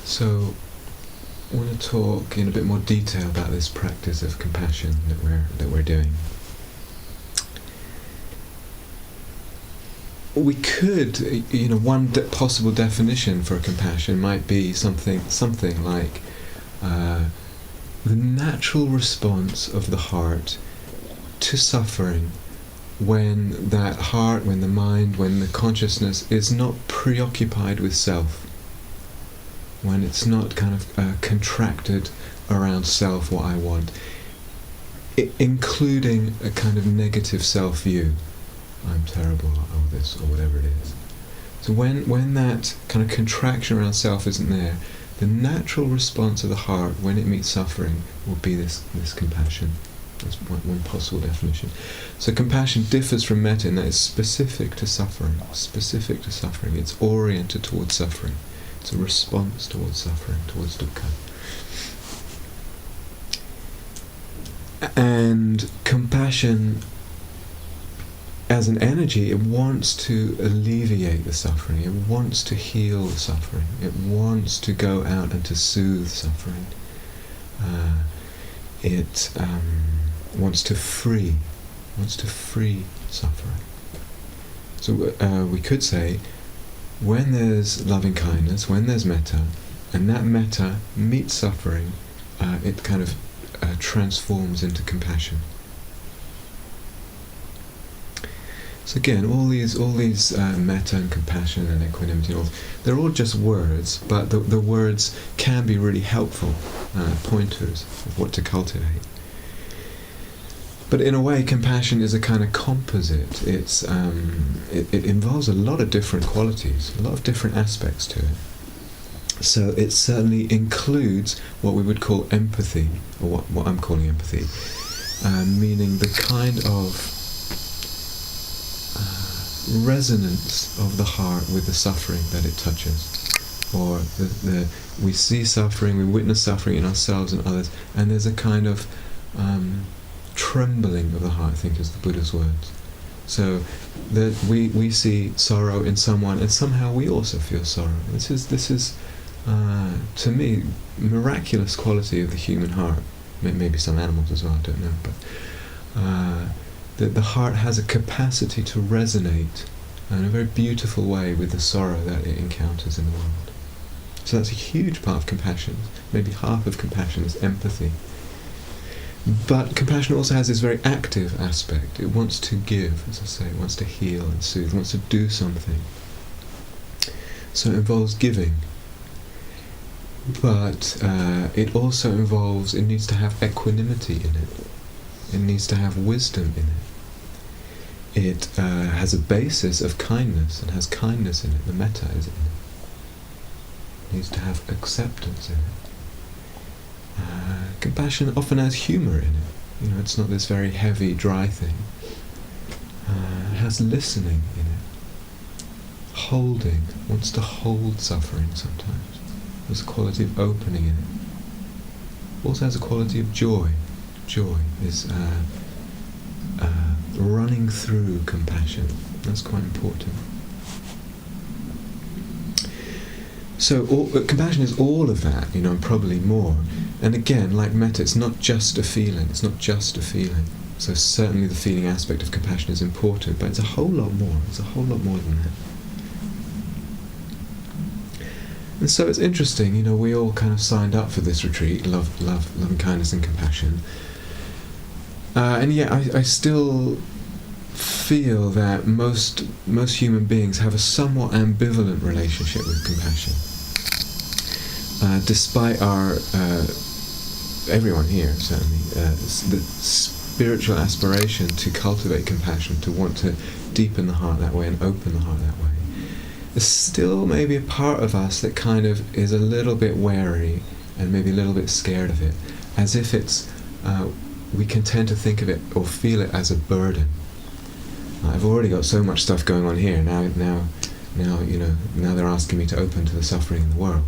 So, I want to talk in a bit more detail about this practice of compassion that we're doing. We could, one possible definition for compassion might be something like the natural response of the heart to suffering when that heart, when the mind, when the consciousness is not preoccupied with self, when it's not kind of contracted around self, what I want, including a kind of negative self-view. I'm terrible, or this, or whatever it is. So when that kind of contraction around self isn't there, the natural response of the heart when it meets suffering will be this compassion. That's one possible definition. So compassion differs from metta in that it's specific to suffering. Specific to suffering. It's oriented towards suffering. It's a response towards suffering, towards dukkha. And compassion, as an energy, it wants to alleviate the suffering. It wants to heal the suffering. It wants to go out and to soothe suffering. It wants to free suffering. So we could say, when there's loving kindness, when there's metta, and that metta meets suffering, it kind of transforms into compassion. So again, all these metta and compassion and equanimity, they're all just words, but the words can be really helpful pointers of what to cultivate. But in a way, compassion is a kind of composite. It's it involves a lot of different qualities, a lot of different aspects to it. So it certainly includes what we would call empathy, or what I'm calling empathy, meaning the kind of resonance of the heart with the suffering that it touches. Or we see suffering, we witness suffering in ourselves and others, and there's a kind of trembling of the heart, I think is the Buddha's words. So that we see sorrow in someone, and somehow we also feel sorrow. This is to me, miraculous quality of the human heart. Maybe some animals as well, I don't know, but that the heart has a capacity to resonate in a very beautiful way with the sorrow that it encounters in the world. So that's a huge part of compassion. Maybe half of compassion is empathy. But compassion also has this very active aspect. It wants to give, as I say, it wants to heal and soothe, it wants to do something. So it involves giving. But it also involves, it needs to have equanimity in it. It needs to have wisdom in it. It has a basis of kindness, and has kindness in it. The metta is in it. It needs to have acceptance in it. Compassion often has humour in it. It's not this very heavy, dry thing. It has listening in it. Holding, wants to hold suffering sometimes. There's a quality of opening in it. Also has a quality of joy. Joy is running through compassion. That's quite important. So compassion is all of that, and probably more. And again, like metta, it's not just a feeling. It's not just a feeling. So certainly the feeling aspect of compassion is important, but it's a whole lot more. It's a whole lot more than that. And so it's interesting, we all kind of signed up for this retreat, loving kindness and compassion. And yet I still feel that most human beings have a somewhat ambivalent relationship with compassion. Despite our, everyone here certainly, the spiritual aspiration to cultivate compassion, to want to deepen the heart that way and open the heart that way, there's still maybe a part of us that kind of is a little bit wary and maybe a little bit scared of it, as if it's, we can tend to think of it or feel it as a burden. I've already got so much stuff going on here, now they're asking me to open to the suffering in the world.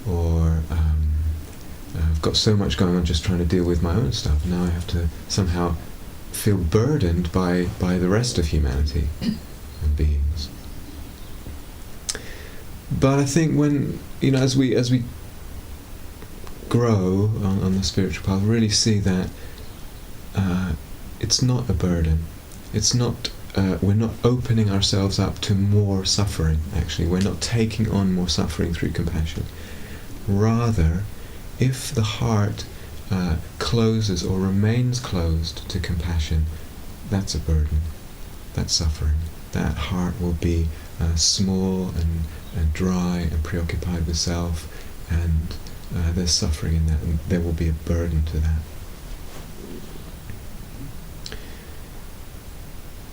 Or I've got so much going on just trying to deal with my own stuff, now I have to somehow feel burdened by the rest of humanity and beings. But I think when, as we grow on the spiritual path, really see that it's not a burden. It's not. We're not opening ourselves up to more suffering. Actually, we're not taking on more suffering through compassion. Rather, if the heart closes or remains closed to compassion, that's a burden. That's suffering. That heart will be small and dry and preoccupied with self, and there's suffering in that, and there will be a burden to that.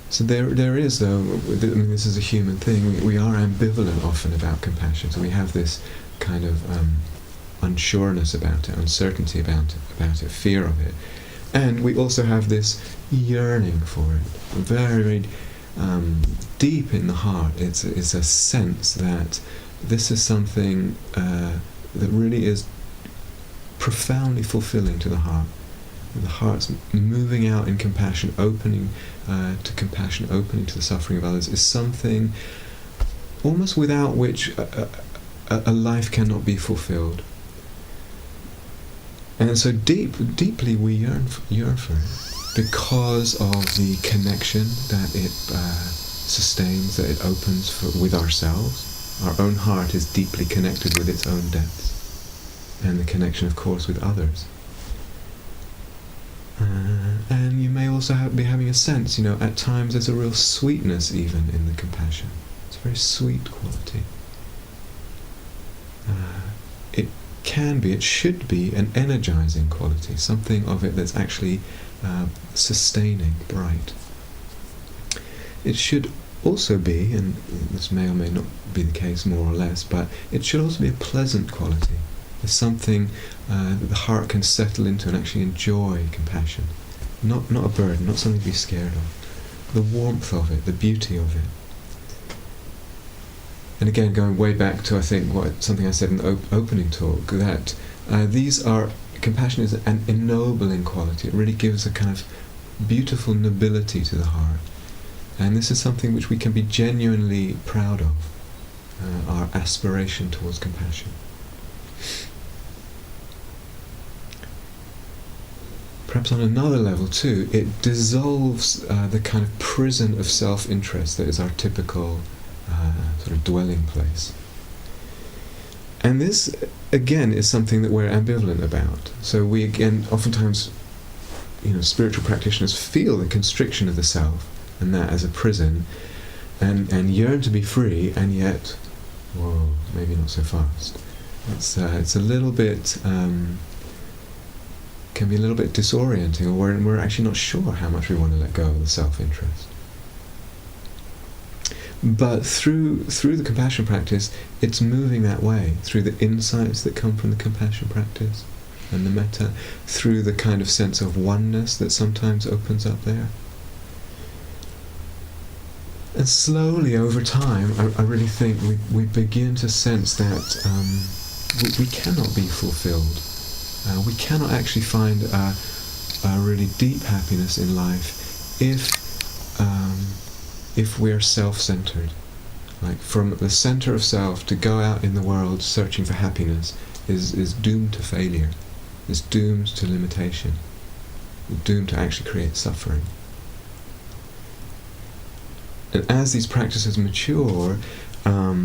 So there is, though, this is a human thing, we are ambivalent often about compassion, so we have this kind of unsureness about it, uncertainty about it, fear of it. And we also have this yearning for it, very, very deep in the heart. It's a sense that this is something that really is profoundly fulfilling to the heart. The heart's moving out in compassion, opening to compassion, opening to the suffering of others, is something almost without which a life cannot be fulfilled. And so deeply we yearn for it, because of the connection that it sustains, that it opens with ourselves. Our own heart is deeply connected with its own depths, and the connection, of course, with others. And you may also be having a sense, at times there's a real sweetness even in the compassion. It's a very sweet quality. It should be an energizing quality, something of it that's actually sustaining, bright. It should also be, and this may or may not be the case more or less, but it should also be a pleasant quality. It's something that the heart can settle into and actually enjoy compassion. Not a burden, not something to be scared of. The warmth of it, the beauty of it. And again, going way back to, I think, something I said in the opening talk, that compassion is an ennobling quality. It really gives a kind of beautiful nobility to the heart. And this is something which we can be genuinely proud of, our aspiration towards compassion. Perhaps on another level too, it dissolves the kind of prison of self-interest that is our typical sort of dwelling place. And this, again, is something that we're ambivalent about. So we, again, oftentimes, spiritual practitioners feel the constriction of the self, and that as a prison, and yearn to be free, and yet, whoa, maybe not so fast. It's a little bit, can be a little bit disorienting, or we're actually not sure how much we want to let go of the self-interest. But through the compassion practice, it's moving that way, through the insights that come from the compassion practice and the metta, through the kind of sense of oneness that sometimes opens up there. And slowly over time, I really think we begin to sense that we cannot be fulfilled. We cannot actually find a really deep happiness in life if we're self-centered. Like, from the center of self to go out in the world searching for happiness is doomed to failure, is doomed to limitation, doomed to actually create suffering. And as these practices mature, I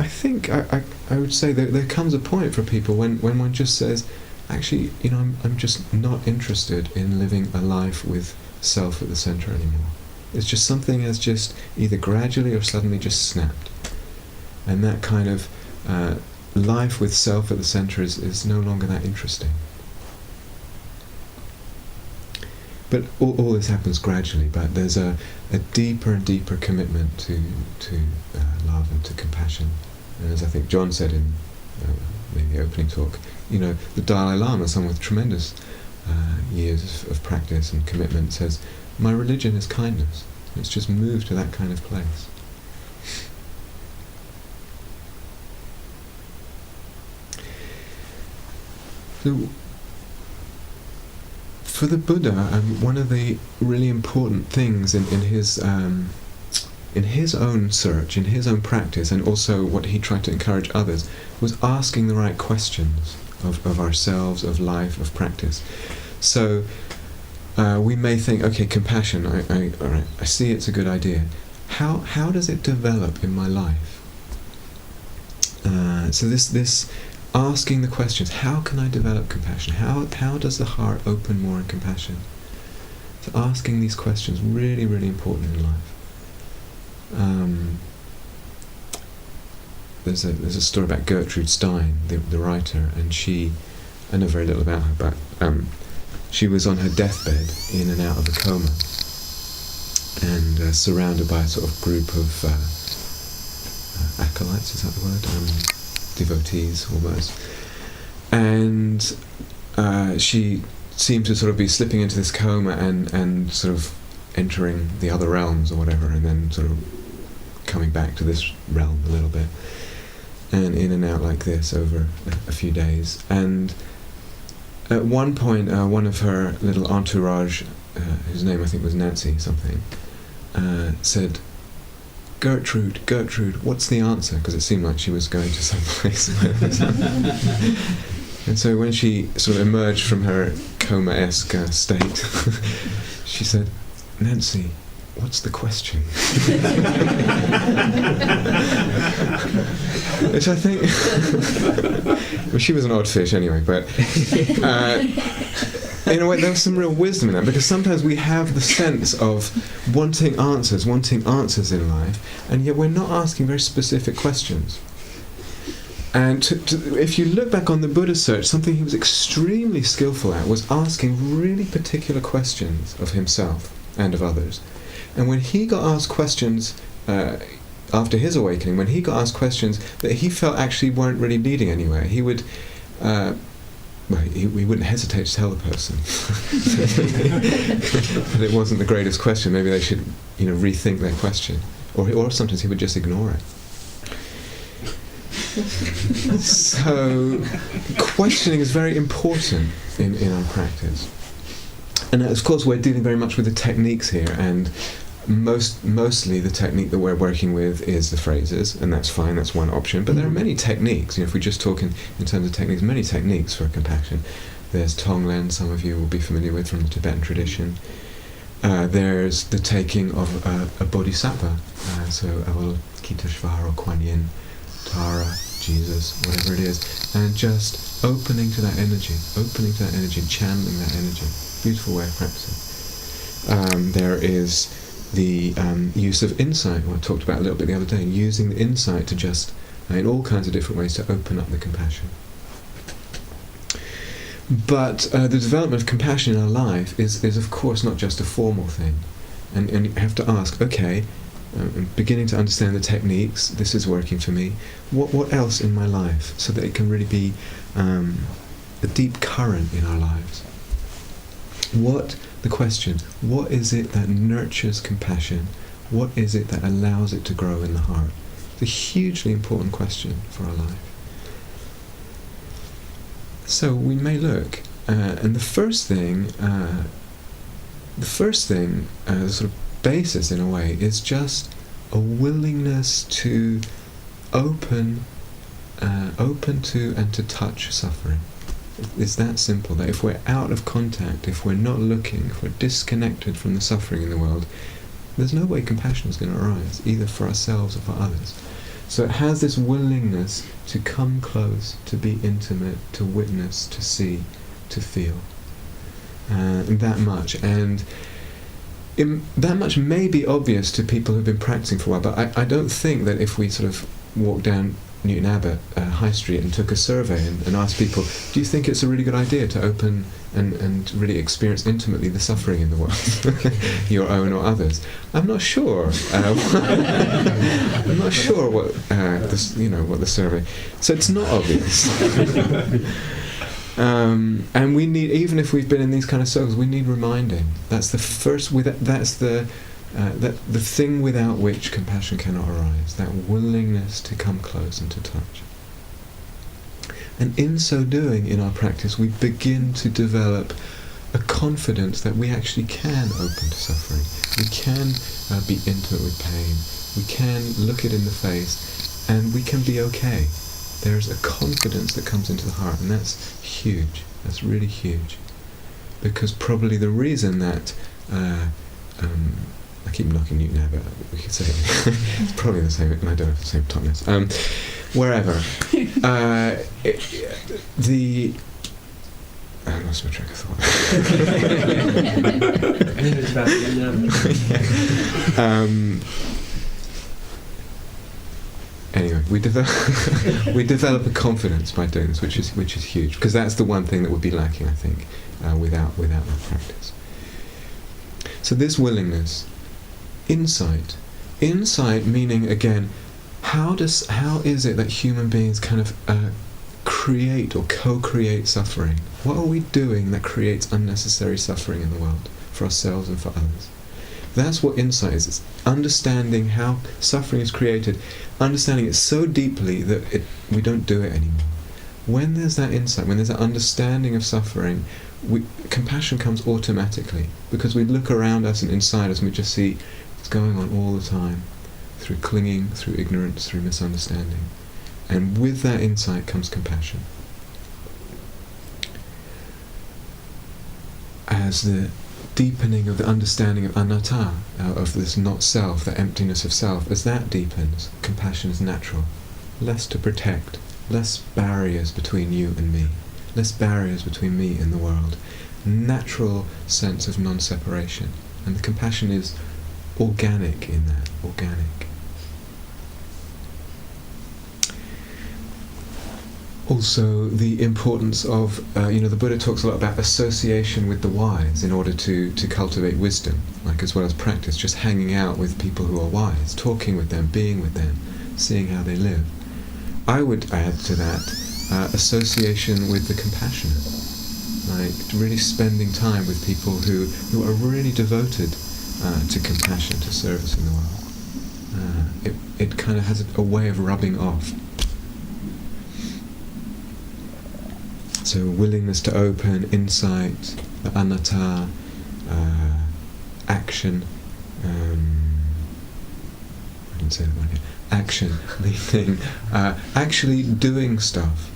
think I would say that there comes a point for people when one just says, actually, I'm just not interested in living a life with self at the center anymore. It's just something has just either gradually or suddenly just snapped. And that kind of life with self at the center is no longer that interesting. But all this happens gradually, but there's a deeper and deeper commitment to love and to compassion. And as I think John said in maybe the opening talk, the Dalai Lama, someone with tremendous years of practice and commitment, says, my religion is kindness. It's just moved to that kind of place. So, for the Buddha, one of the really important things in his in his own search, in his own practice, and also what he tried to encourage others, was asking the right questions of ourselves, of life, of practice. So we may think, okay, compassion, all right, I see it's a good idea. How does it develop in my life? So this asking the questions, how can I develop compassion? How does the heart open more in compassion? So asking these questions, really, really important in life. There's a story about Gertrude Stein, the writer, and I know very little about her, but she was on her deathbed, in and out of a coma, and surrounded by a sort of group of acolytes, is that the word? Devotees, almost. And she seemed to sort of be slipping into this coma and sort of entering the other realms or whatever, and then sort of coming back to this realm a little bit, and in and out like this over a few days. And at one point, one of her little entourage, whose name I think was Nancy something, said, Gertrude, what's the answer? Because it seemed like she was going to some place. And so when she sort of emerged from her coma-esque state, she said, Nancy, what's the question? Which I think, well, she was an odd fish anyway, but in a way there was some real wisdom in that, because sometimes we have the sense of wanting answers in life, and yet we're not asking very specific questions. And if you look back on the Buddha's search, something he was extremely skillful at was asking really particular questions of himself and of others. And when he got asked questions after his awakening, when he got asked questions that he felt actually weren't really leading anywhere, he would he wouldn't hesitate to tell the person that it wasn't the greatest question. Maybe they should, rethink their question, or sometimes he would just ignore it. So, questioning is very important in our practice. And of course we're dealing very much with the techniques here, and mostly the technique that we're working with is the phrases, and that's fine, that's one option, but there are many techniques. If we just talk in terms of techniques, many techniques for compassion. There's Tonglen, some of you will be familiar with from the Tibetan tradition. There's the taking of a bodhisattva, so Avalokiteshvara or Kuan Yin, Tara, Jesus, whatever it is, and just opening to that energy, channeling that energy. Beautiful way of practicing. There is the use of insight, what I talked about a little bit the other day, using the insight to just, in all kinds of different ways, to open up the compassion. But the development of compassion in our life is of course not just a formal thing, and you have to ask, okay, I'm beginning to understand the techniques, this is working for me, what else in my life, so that it can really be a deep current in our lives. The question, what is it that nurtures compassion? What is it that allows it to grow in the heart? It's a hugely important question for our life. So we may look, and the first thing, the sort of basis in a way, is just a willingness to open to and to touch suffering. It's that simple, that if we're out of contact, if we're not looking, if we're disconnected from the suffering in the world, there's no way compassion is going to arise, either for ourselves or for others. So it has this willingness to come close, to be intimate, to witness, to see, to feel. That much. And that much may be obvious to people who've been practicing for a while, but I don't think that if we sort of walk down Newton Abbot High Street and took a survey and asked people, do you think it's a really good idea to open and really experience intimately the suffering in the world, your own or others? I'm not sure. I'm not sure what what the survey. So it's not obvious. And we need, even if we've been in these kind of circles, we need reminding. That's the first. That's the thing without which compassion cannot arise, that willingness to come close and to touch. And in so doing, in our practice, we begin to develop a confidence that we actually can open to suffering. We can be intimate with pain. We can look it in the face, and we can be okay. There's a confidence that comes into the heart, and that's huge. That's really huge. Because probably the reason that I keep knocking you now, but we could say it's probably the same. I don't have the same tongueness. Wherever I lost my track of thought. I think it's about Anyway, we develop a confidence by doing this, which is huge, because that's the one thing that would be lacking, I think, without that practice. So this willingness, insight meaning, again, how is it that human beings kind of create or co-create suffering? What are we doing that creates unnecessary suffering in the world for ourselves and for others? That's what insight is. It's understanding how suffering is created, understanding it so deeply that we don't do it anymore. When there's that insight, when there's that understanding of suffering, compassion comes automatically, because we look around us and inside us and we just see it's going on all the time, through clinging, through ignorance, through misunderstanding. And with that insight comes compassion. As the deepening of the understanding of anatta, of this not self, the emptiness of self, as that deepens, compassion is natural. Less to protect, less barriers between you and me, less barriers between me and the world. Natural sense of non-separation. And the compassion is organic in that, organic. Also, the importance of, the Buddha talks a lot about association with the wise in order to cultivate wisdom, like as well as practice, just hanging out with people who are wise, talking with them, being with them, seeing how they live. I would add to that association with the compassionate, like really spending time with people who are really devoted to compassion, to service in the world. It kind of has a way of rubbing off. So willingness to open, insight, anatta, action. I didn't say that one yet. Action, meaning actually doing stuff.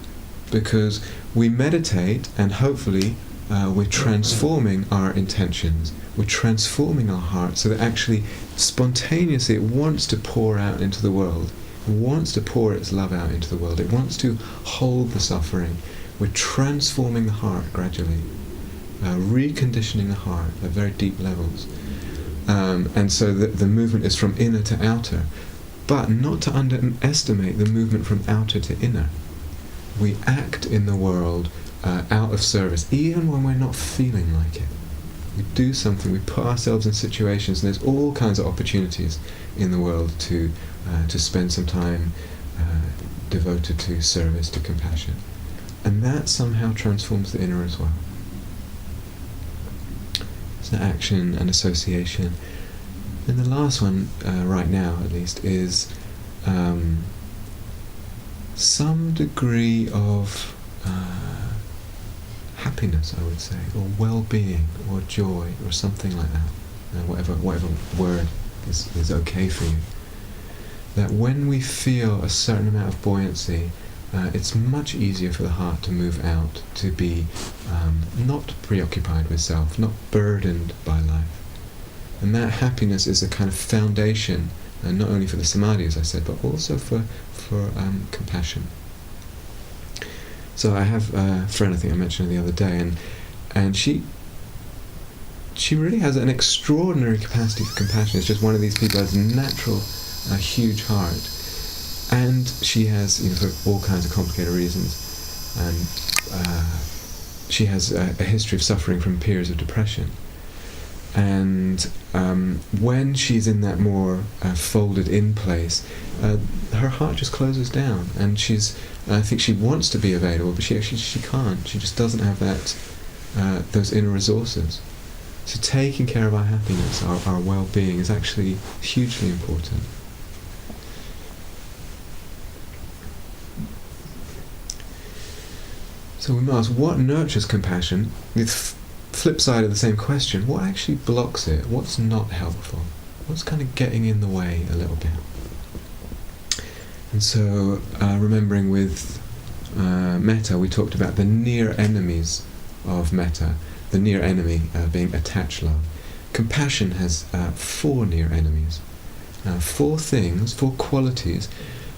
Because we meditate and hopefully we're transforming our intentions. We're transforming our heart so that actually spontaneously it wants to pour out into the world. It wants to pour its love out into the world. It wants to hold the suffering. We're transforming the heart gradually, reconditioning the heart at very deep levels. And so the movement is from inner to outer, but not to underestimate the movement from outer to inner. We act in the world out of service, even when we're not feeling like it. We do something, we put ourselves in situations, and there's all kinds of opportunities in the world to spend some time devoted to service, to compassion. And that somehow transforms the inner as well. So action and association. And the last one, right now at least, is some degree of happiness, I would say, or well-being, or joy, or something like that. Whatever word is okay for you. That when we feel a certain amount of buoyancy, it's much easier for the heart to move out, to be not preoccupied with self, not burdened by life. And that happiness is a kind of foundation, not only for the samadhi, as I said, but also for compassion. So I have a friend, I think I mentioned her the other day, and she really has an extraordinary capacity for compassion. It's just one of these people who has natural, huge heart. And she has, for all kinds of complicated reasons, and she has a history of suffering from periods of depression. And when she's in that more folded-in place, her heart just closes down, and I think she wants to be available, but she can't. She just doesn't have those inner resources. So taking care of our happiness, our well-being, is actually hugely important. So we must ask, what nurtures compassion? The flip side of the same question, what actually blocks it? What's not helpful? What's kind of getting in the way a little bit? And so, remembering with metta, we talked about the near enemies of metta, the near enemy being attached love. Compassion has 4 near enemies. 4 things, 4 qualities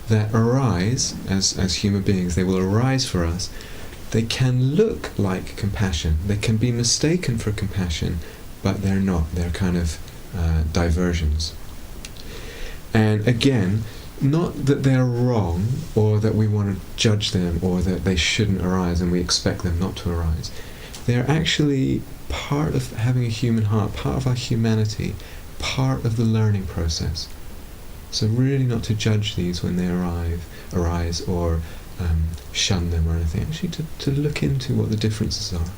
that arise as human beings. They will arise for us. They can look like compassion. They can be mistaken for compassion, but they're not. They're kind of diversions. And again, not that they're wrong, or that we want to judge them, or that they shouldn't arise and we expect them not to arise. They're actually part of having a human heart, part of our humanity, part of the learning process. So really not to judge these when they arise, or shun them or anything. Actually to look into what the differences are.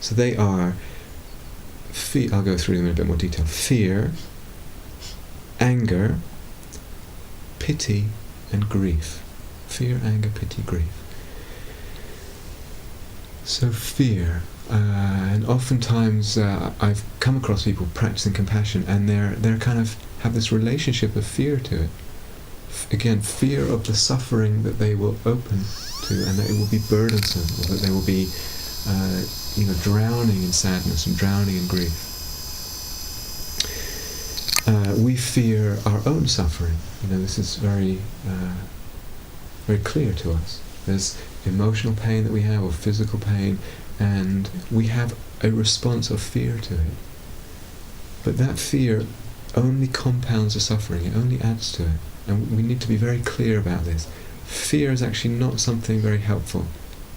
So they are, I'll go through them in a bit more detail. Fear, anger, pity, and grief. Fear, anger, pity, grief. So fear, and oftentimes I've come across people practicing compassion, and they're kind of have this relationship of fear to it. Again, fear of the suffering that they will open to, and that it will be burdensome, or that they will be, drowning in sadness and drowning in grief. We fear our own suffering. This is very, very clear to us. There's emotional pain that we have, or physical pain, and we have a response of fear to it. But that fear only compounds the suffering. It only adds to it. And we need to be very clear about this. Fear is actually not something very helpful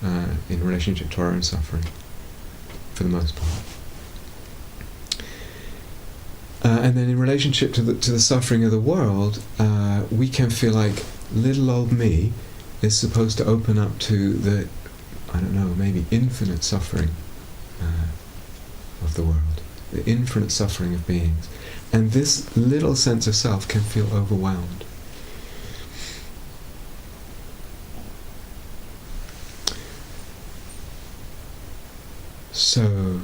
in relationship to our own suffering, for the most part. And then in relationship to the suffering of the world, we can feel like little old me is supposed to open up to the, maybe infinite suffering of the world, the infinite suffering of beings. And this little sense of self can feel overwhelmed. So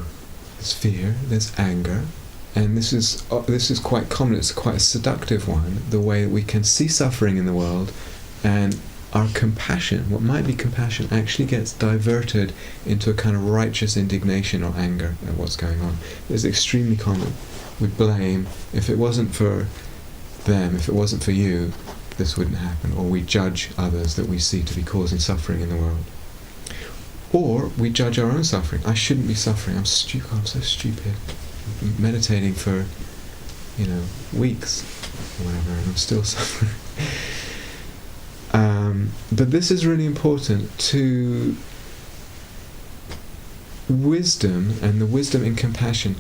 there's fear, there's anger, and this is quite common. It's quite a seductive one, the way that we can see suffering in the world, and our compassion, what might be compassion, actually gets diverted into a kind of righteous indignation or anger at what's going on. It's extremely common. We blame, if it wasn't for them, if it wasn't for you, this wouldn't happen. Or we judge others that we see to be causing suffering in the world. Or we judge our own suffering. I shouldn't be suffering. I'm so stupid. I've been meditating for, weeks or whatever, and I'm still suffering. But this is really important to wisdom, and the wisdom in compassion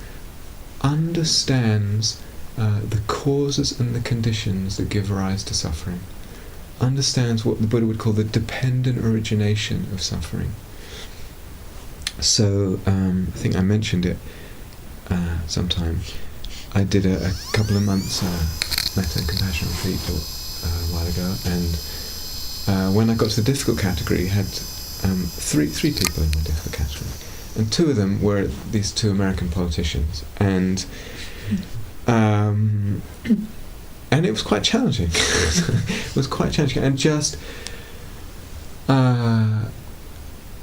understands the causes and the conditions that give rise to suffering. Understands what the Buddha would call the dependent origination of suffering. So, I think I mentioned it sometime. I did a couple of months metta and compassion retreat a while ago, and when I got to the difficult category, I had three people in my difficult category, and 2 of them were these 2 American politicians, and it was quite challenging. It was quite challenging, and just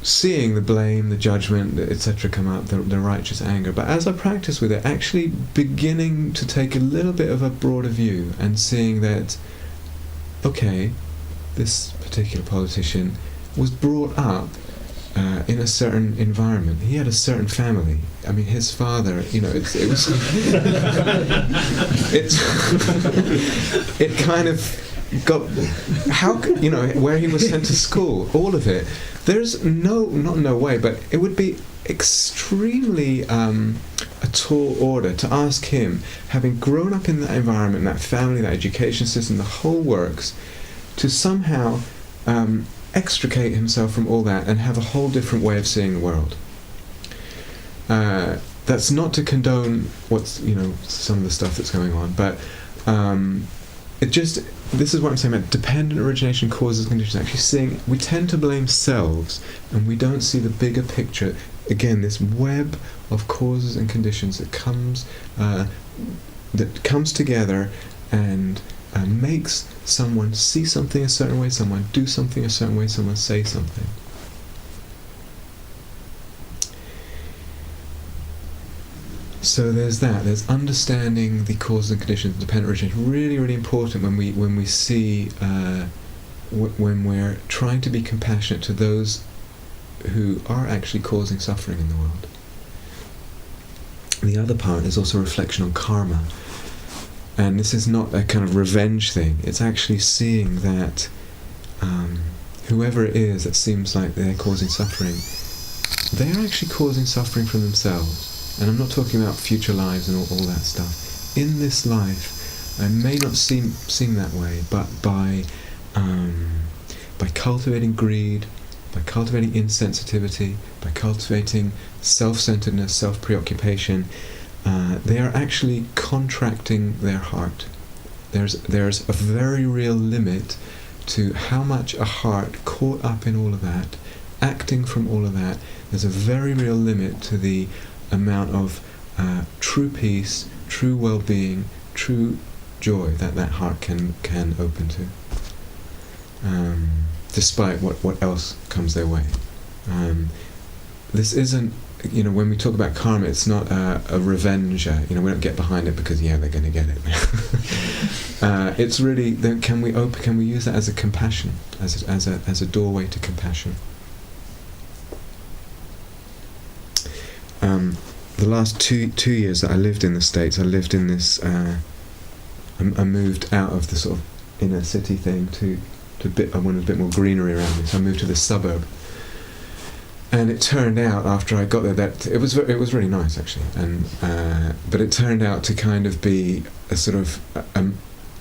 seeing the blame, the judgment, etc. come out, the righteous anger. But as I practiced with it, actually beginning to take a little bit of a broader view and seeing that, okay, this particular politician was brought up in a certain environment. He had a certain family. I mean, his father, it was it kind of got, where he was sent to school, all of it. There's no way, but it would be extremely a tall order to ask him, having grown up in that environment, that family, that education system, the whole works, to somehow extricate himself from all that and have a whole different way of seeing the world. That's not to condone what's, some of the stuff that's going on, but this is what I'm saying about dependent origination, causes, conditions. Actually seeing, we tend to blame selves, and we don't see the bigger picture. Again, this web of causes and conditions that comes together and makes someone see something a certain way, someone do something a certain way, someone say something. So there's that. There's understanding the causes and conditions of dependent origination. Really, really important when we see when we're trying to be compassionate to those who are actually causing suffering in the world. The other part is also a reflection on karma. And this is not a kind of revenge thing. It's actually seeing that whoever it is that seems like they're causing suffering, they're actually causing suffering from themselves. And I'm not talking about future lives and all that stuff. In this life, it may not seem that way, but by cultivating greed, by cultivating insensitivity, by cultivating self-centeredness, self-preoccupation, they are actually contracting their heart. There's a very real limit to how much a heart caught up in all of that, acting from all of that. There's a very real limit to the amount of true peace, true well-being, true joy that heart can open to, despite what else comes their way. This isn't, when we talk about karma, it's not a revenge. We don't get behind it because they're going to get it. It's really, can we use that as a compassion, as a doorway to compassion. The last two years that I lived in the States, I lived in this. I moved out of the sort of inner city thing to I wanted a bit more greenery around me, so I moved to this suburb. And it turned out after I got there that it was really nice actually, and but it turned out to kind of be a sort of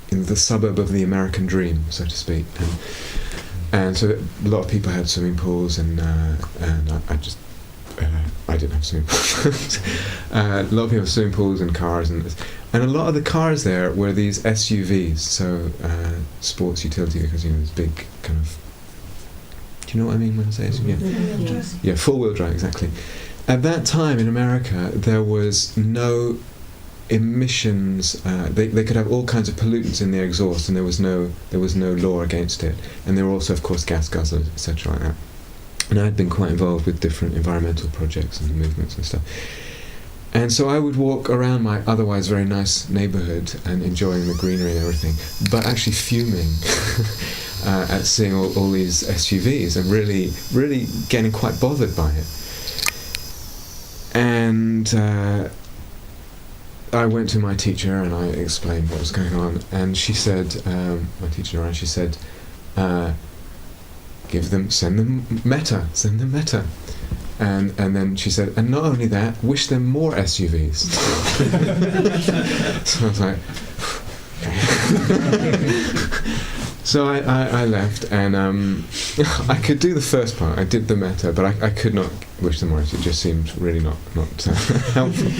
in the suburb of the American dream, so to speak, and so a lot of people had swimming pools, and I didn't have swimming pools. A lot of people have swimming pools and cars, and a lot of the cars there were these SUVs, so sports utility vehicles, this big kind of. Do you know what I mean when I say SUV? Yeah, four-wheel drive, exactly. At that time in America, there was no emissions. They could have all kinds of pollutants in their exhaust, and there was no law against it. And there were also, of course, gas guzzlers, etc. like that. And I had been quite involved with different environmental projects and movements and stuff. And so I would walk around my otherwise very nice neighbourhood and enjoying the greenery and everything, but actually fuming at seeing all these SUVs and really, really getting quite bothered by it. And I went to my teacher and I explained what was going on, and she said, my teacher, and she said, send them metta. And then she said, and not only that, wish them more SUVs. So I was like, okay. So I left, and I could do the first part. I did the metta, but I could not wish them more. It just seemed really not helpful.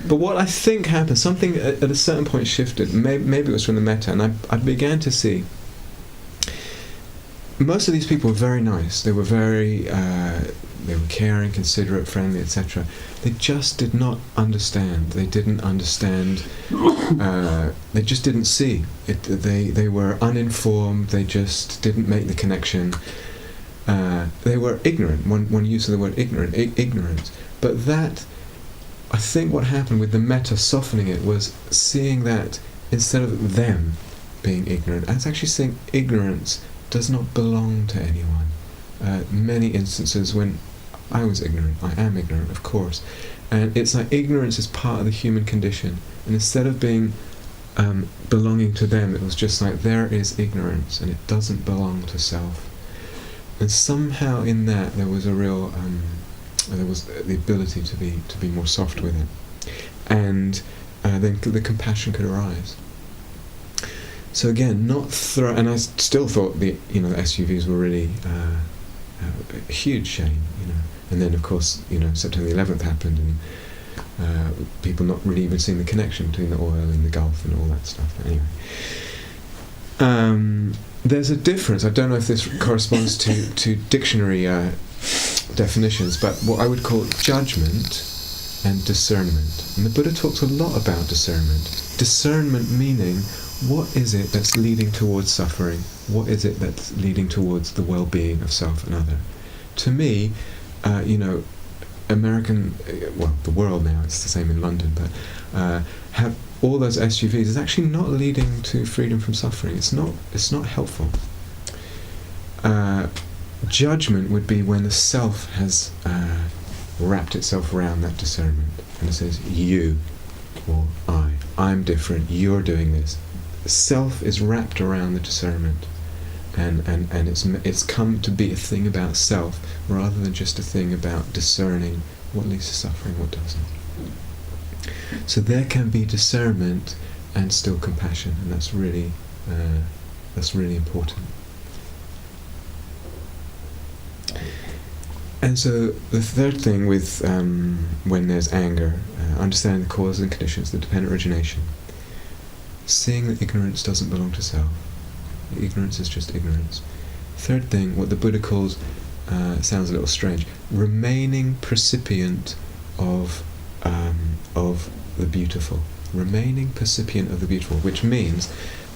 But what I think happened, something at a certain point shifted. Maybe it was from the metta, and I began to see. Most of these people were very nice. They were very, they were caring, considerate, friendly, etc. They just did not understand. They didn't understand. They just didn't see it. They were uninformed. They just didn't make the connection. They were ignorant. One use of the word ignorant. But that, I think, what happened with the metta softening it was seeing that instead of them being ignorant, I was actually seeing ignorance does not belong to anyone. Many instances when I was ignorant, I am ignorant, of course, and it's like ignorance is part of the human condition, and instead of being belonging to them, it was just like there is ignorance and it doesn't belong to self. And somehow in that there was a real there was the ability to be more soft with it, and then the compassion could arise. So again, and I still thought the SUVs were really a huge shame, And then of course, September the 11th happened, and people not really even seeing the connection between the oil and the Gulf and all that stuff. But anyway, there's a difference. I don't know if this corresponds to dictionary definitions, but what I would call judgment and discernment. And the Buddha talks a lot about discernment. Discernment meaning what is it that's leading towards suffering? What is it that's leading towards the well-being of self and other? To me, American, well, the world now, it's the same in London, but have all those SUVs is actually not leading to freedom from suffering. It's not helpful. Judgment would be when the self has wrapped itself around that discernment, and it says you or I'm different, you're doing this. Self is wrapped around the discernment, and it's come to be a thing about self rather than just a thing about discerning what leads to suffering, what doesn't. So there can be discernment and still compassion, and that's really important. And so the third thing with when there's anger, understanding the causes and conditions, the dependent origination, seeing that ignorance doesn't belong to self. Ignorance is just ignorance. Third thing, what the Buddha calls, sounds a little strange, remaining percipient of the beautiful. Remaining percipient of the beautiful, which means,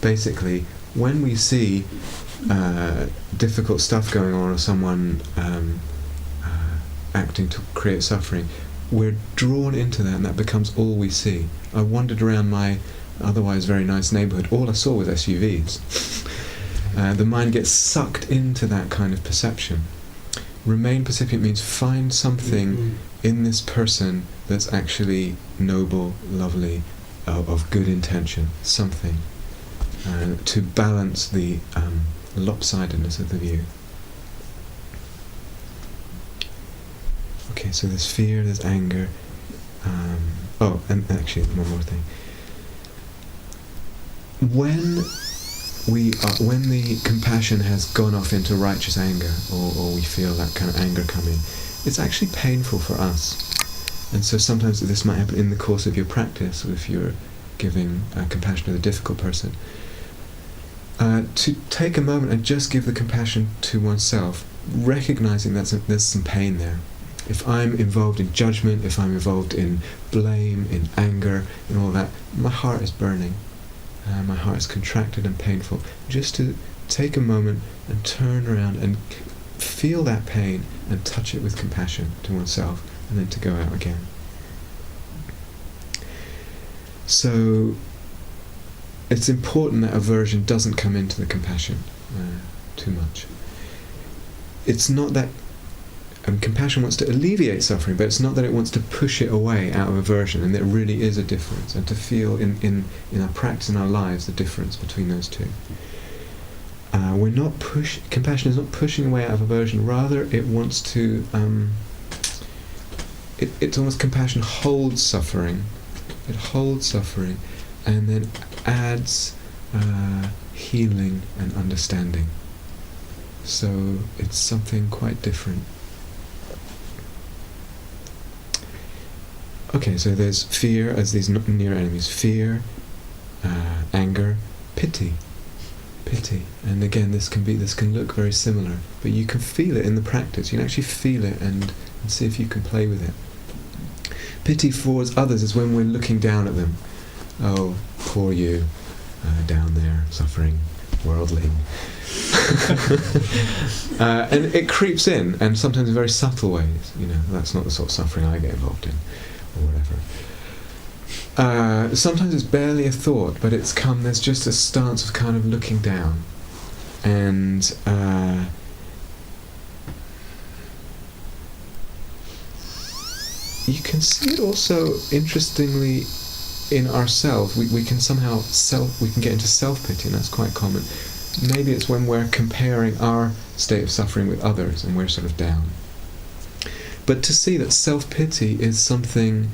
basically, when we see difficult stuff going on or someone acting to create suffering, we're drawn into that, and that becomes all we see. I wandered around my otherwise very nice neighbourhood. All I saw was SUVs. The mind gets sucked into that kind of perception. Remain percipient means find something in this person that's actually noble, lovely, of good intention, something to balance the lopsidedness of the view. Okay, so there's fear, there's anger. And actually, one more thing. When the compassion has gone off into righteous anger, or we feel that kind of anger coming, it's actually painful for us. And so sometimes this might happen in the course of your practice, if you're giving compassion to the difficult person. To take a moment and just give the compassion to oneself, recognizing that there's some pain there. If I'm involved in judgment, if I'm involved in blame, in anger, and all that, my heart is burning. My heart is contracted and painful. Just to take a moment and turn around and feel that pain and touch it with compassion to oneself, and then to go out again. So it's important that aversion doesn't come into the compassion too much. It's not that compassion wants to alleviate suffering, but it's not that it wants to push it away out of aversion, and there really is a difference, and to feel in our practice, in our lives, the difference between those two. Compassion is not pushing away out of aversion, rather it wants to, it's almost compassion holds suffering, it holds suffering, and then adds healing and understanding. So it's something quite different. Okay, so there's fear as these near enemies. Fear, anger, pity. And again, this can look very similar, but you can feel it in the practice. You can actually feel it and see if you can play with it. Pity for others is when we're looking down at them. Oh, poor you, down there, suffering, worldling. And it creeps in, and sometimes in very subtle ways. That's not the sort of suffering I get involved in, or whatever. Sometimes it's barely a thought, but there's just a stance of kind of looking down, and you can see it also, interestingly, in ourselves. We can somehow we can get into self-pity, and that's quite common. Maybe it's when we're comparing our state of suffering with others, and we're sort of down. But to see that self-pity is something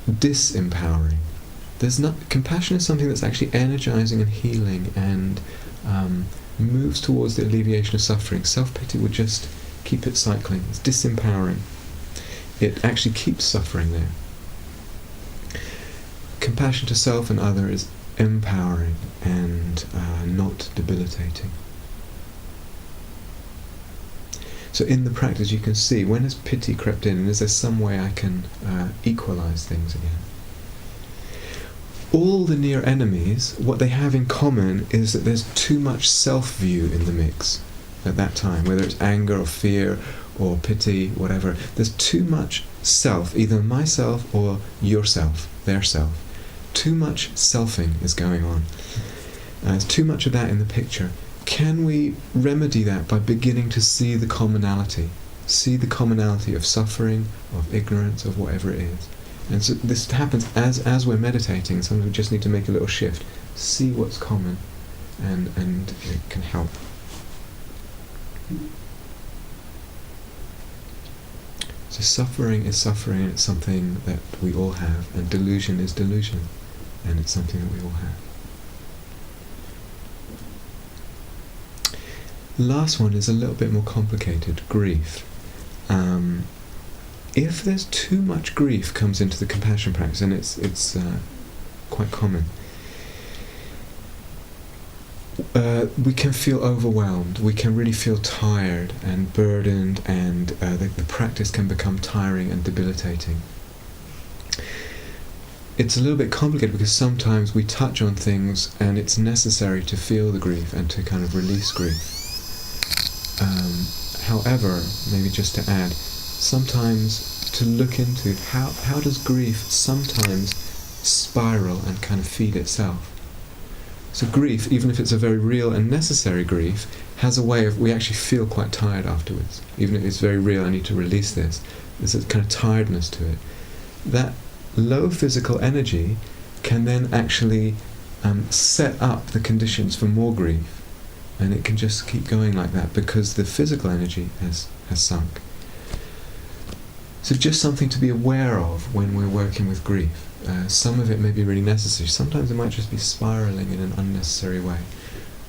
disempowering. Compassion is something that's actually energizing and healing, and moves towards the alleviation of suffering. Self-pity would just keep it cycling. It's disempowering. It actually keeps suffering there. Compassion to self and other is empowering and not debilitating. So in the practice you can see, when has pity crept in, and is there some way I can equalize things again? all the near enemies, what they have in common is that there's too much self-view in the mix at that time, whether it's anger or fear or pity, whatever. There's too much self, either myself or yourself, their self. Too much selfing is going on. There's too much of that in the picture. Can we remedy that by beginning to see the commonality? See the commonality of suffering, of ignorance, of whatever it is. And so this happens as we're meditating. Sometimes we just need to make a little shift. See what's common, and it can help. So suffering is suffering, and it's something that we all have, and delusion is delusion, and it's something that we all have. Last one is a little bit more complicated, grief. If there's too much grief comes into the compassion practice, and it's quite common, we can feel overwhelmed, we can really feel tired and burdened, and the practice can become tiring and debilitating. It's a little bit complicated because sometimes we touch on things and it's necessary to feel the grief and to kind of release grief. However, maybe just to add, sometimes to look into how does grief sometimes spiral and kind of feed itself. So grief, even if it's a very real and necessary grief, has a way of, we actually feel quite tired afterwards. Even if it's very real, I need to release this. There's a kind of tiredness to it. That low physical energy can then actually set up the conditions for more grief. And it can just keep going like that because the physical energy has sunk. So just something to be aware of when we're working with grief. Some of it may be really necessary. Sometimes it might just be spiraling in an unnecessary way.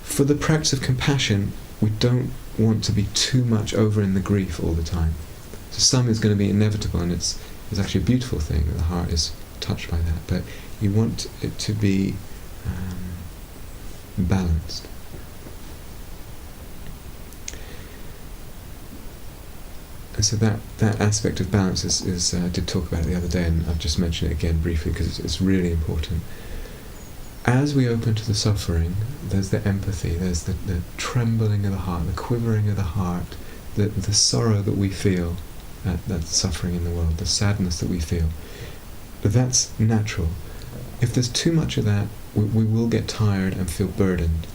For the practice of compassion, we don't want to be too much over in the grief all the time. So some is going to be inevitable, and it's actually a beautiful thing that the heart is touched by that. But you want it to be balanced. And so that aspect of balance is I did talk about it the other day, and I've just mentioned it again briefly because it's really important. As we open to the suffering, there's the empathy, there's the trembling of the heart, the quivering of the heart, the sorrow that we feel at that suffering in the world, the sadness that we feel. That's natural. If there's too much of that, we will get tired and feel burdened.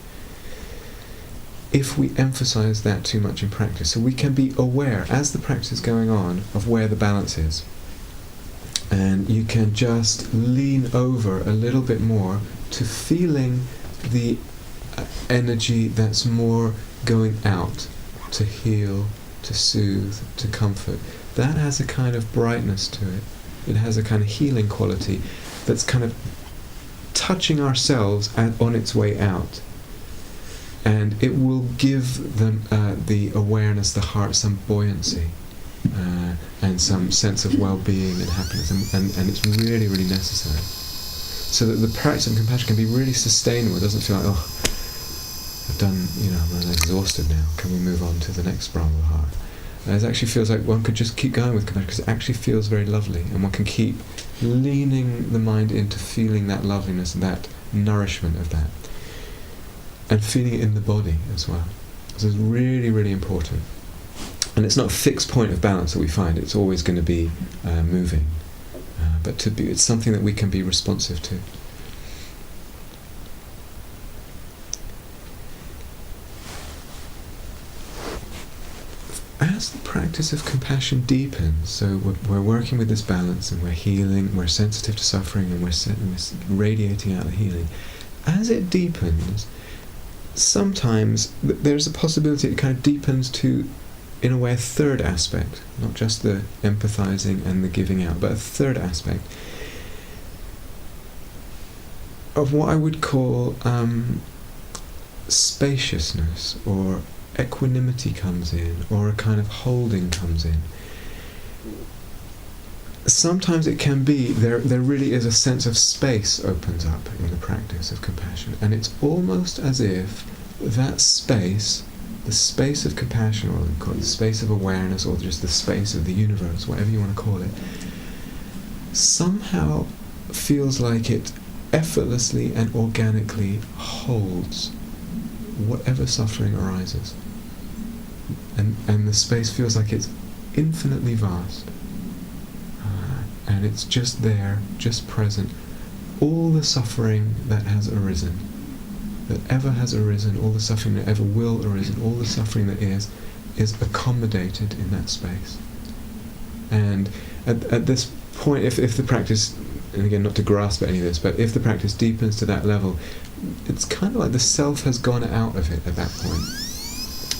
If we emphasize that too much in practice, so we can be aware as the practice is going on of where the balance is, and you can just lean over a little bit more to feeling the energy that's more going out to heal, to soothe, to comfort. That has a kind of brightness to it. It has a kind of healing quality that's kind of touching ourselves on its way out. And it will give them the awareness, the heart, some buoyancy and some sense of well-being and happiness, and it's really, really necessary. So that the practice of compassion can be really sustainable. It doesn't feel like, oh, I've done, I'm exhausted now, can we move on to the next realm of the heart? It actually feels like one could just keep going with compassion because it actually feels very lovely, and one can keep leaning the mind into feeling that loveliness and that nourishment of that. And feeling it in the body as well. So it's really, really important. And it's not a fixed point of balance that we find. It's always going to be moving. But it's something that we can be responsive to. As the practice of compassion deepens, so we're working with this balance, and we're healing, we're sensitive to suffering, and we're radiating out the healing. As it deepens, sometimes there's a possibility it kind of deepens to, in a way, a third aspect, not just the empathizing and the giving out, but a third aspect of what I would call spaciousness, or equanimity comes in, or a kind of holding comes in. Sometimes it can be, there really is a sense of space opens up in the practice of compassion, and it's almost as if that space, the space of compassion, or call it the space of awareness, or just the space of the universe, whatever you want to call it, somehow feels like it effortlessly and organically holds whatever suffering arises. And the space feels like it's infinitely vast. And it's just there, just present. All the suffering that has arisen, that ever has arisen, all the suffering that ever will arisen, all the suffering that is accommodated in that space. And at this point, if the practice, and again, not to grasp at any of this, but if the practice deepens to that level, it's kind of like the self has gone out of it at that point.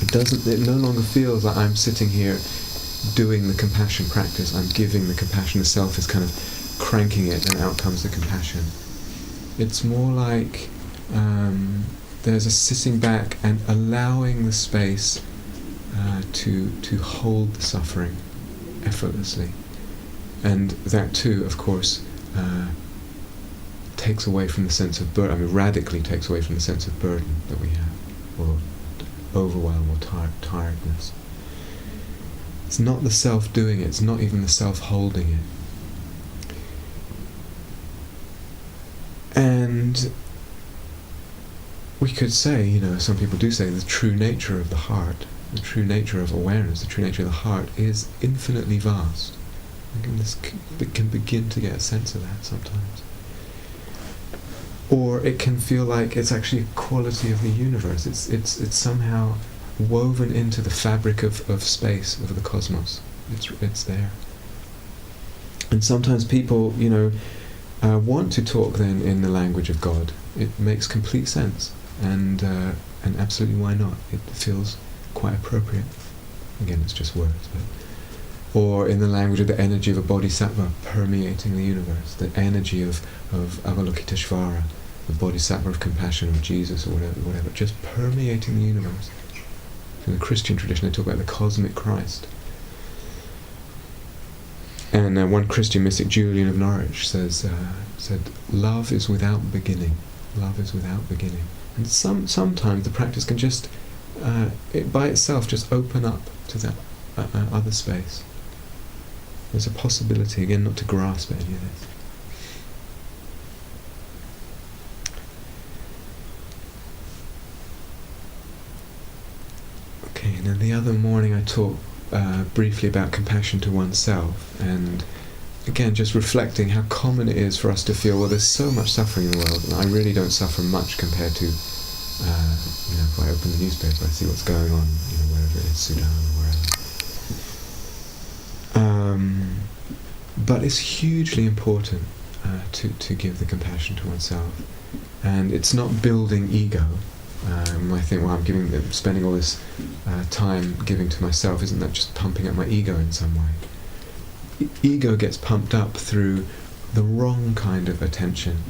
It no longer feels like I'm sitting here doing the compassion practice, I'm giving the compassion, the self is kind of cranking it and out comes the compassion. It's more like there's a sitting back and allowing the space to hold the suffering effortlessly. And that too, of course, takes away from the sense of burden, radically takes away from the sense of burden that we have, or overwhelm or tiredness. It's not the self doing it, it's not even the self holding it. And we could say, some people do say the true nature of the heart, the true nature of awareness, the true nature of the heart is infinitely vast. We can begin to get a sense of that sometimes. Or it can feel like it's actually a quality of the universe. It's somehow woven into the fabric of space, of the cosmos. It's there. And sometimes people, want to talk then in the language of God. It makes complete sense, and absolutely why not? It feels quite appropriate. Again, it's just words, but. Or in the language of the energy of a bodhisattva permeating the universe, the energy of Avalokiteshvara, the bodhisattva of compassion, of Jesus, or whatever, just permeating the universe. In the Christian tradition, they talk about the cosmic Christ. And one Christian mystic, Julian of Norwich, said, "Love is without beginning. Love is without beginning." And sometimes the practice can just, it by itself, just open up to that other space. There's a possibility, again, not to grasp at any of this. Okay, and then the other morning I talked briefly about compassion to oneself, and again, just reflecting how common it is for us to feel, well, there's so much suffering in the world, and I really don't suffer much compared to, if I open the newspaper, I see what's going on, wherever it is, Sudan or wherever. But it's hugely important to give the compassion to oneself, and it's not building ego. I think, well, I'm spending all this time giving to myself, isn't that just pumping up my ego in some way? Ego gets pumped up through the wrong kind of attention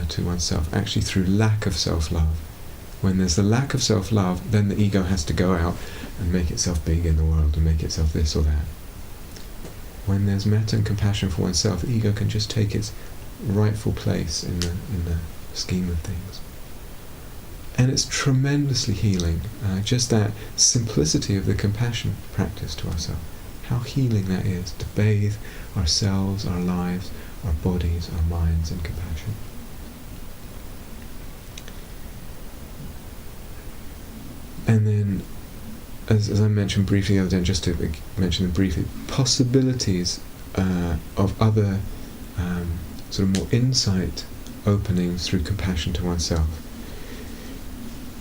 to oneself, actually through lack of self-love. When there's the lack of self-love, then the ego has to go out and make itself big in the world and make itself this or that. When there's metta and compassion for oneself, the ego can just take its rightful place in the scheme of things. And it's tremendously healing, just that simplicity of the compassion practice to ourselves. How healing that is, to bathe ourselves, our lives, our bodies, our minds in compassion. And then, as I mentioned briefly the other day, just to mention them briefly, possibilities of other sort of more insight openings through compassion to oneself.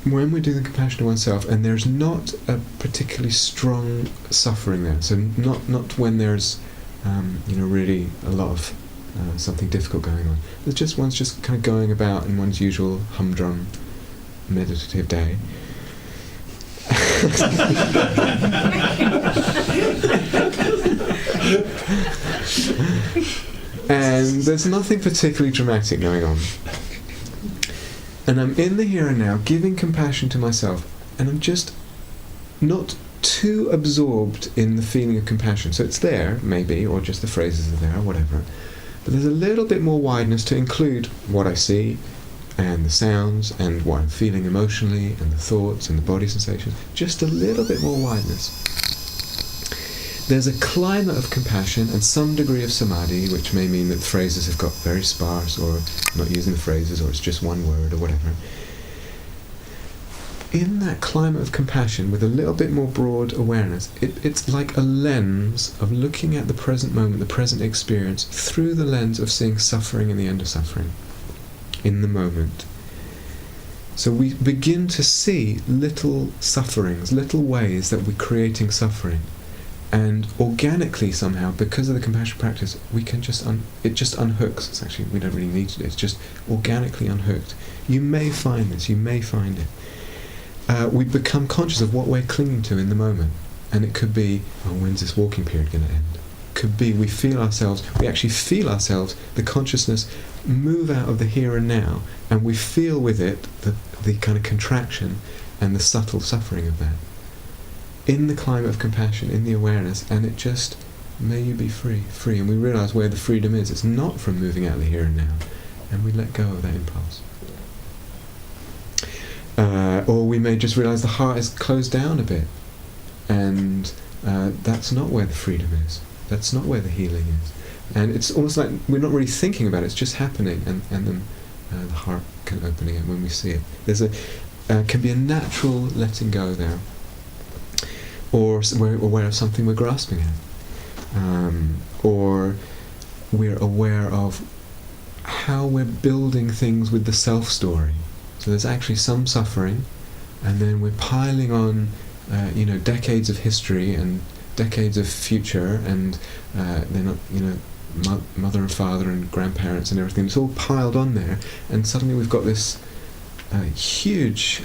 When we do the compassion to oneself, and there's not a particularly strong suffering there, so not when there's really a lot of something difficult going on. There's just one's just kind of going about in one's usual humdrum meditative day. And there's nothing particularly dramatic going on. And I'm in the here and now, giving compassion to myself, and I'm just not too absorbed in the feeling of compassion. So it's there, maybe, or just the phrases are there, or whatever. But there's a little bit more wideness to include what I see, and the sounds, and what I'm feeling emotionally, and the thoughts, and the body sensations. Just a little bit more wideness. there's a climate of compassion and some degree of samadhi, which may mean that the phrases have got very sparse, or not using the phrases, or it's just one word, or whatever. In that climate of compassion, with a little bit more broad awareness, it's like a lens of looking at the present moment, the present experience, through the lens of seeing suffering and the end of suffering in the moment. So we begin to see little sufferings, little ways that we're creating suffering. And organically somehow, because of the compassion practice, we can it just unhooks. It's actually, we don't really need to do it. It's just organically unhooked. You may find this, you may find it. We become conscious of what we're clinging to in the moment. And it could be, oh, when's this walking period going to end? Could be we actually feel ourselves, the consciousness, move out of the here and now, and we feel with it the kind of contraction and the subtle suffering of that. In the climate of compassion, in the awareness, and it just, may you be free, and we realise where the freedom is. It's not from moving out of the here and now, and we let go of that impulse. Or we may just realise the heart is closed down a bit, and that's not where the freedom is. That's not where the healing is. And it's almost like we're not really thinking about it, it's just happening, and then the heart can open again when we see it. There's can be a natural letting go there. Or we're aware of something we're grasping at. Or we're aware of how we're building things with the self-story. So there's actually some suffering, and then we're piling on decades of history and decades of future, and they're not, mother and father and grandparents and everything. It's all piled on there, and suddenly we've got this huge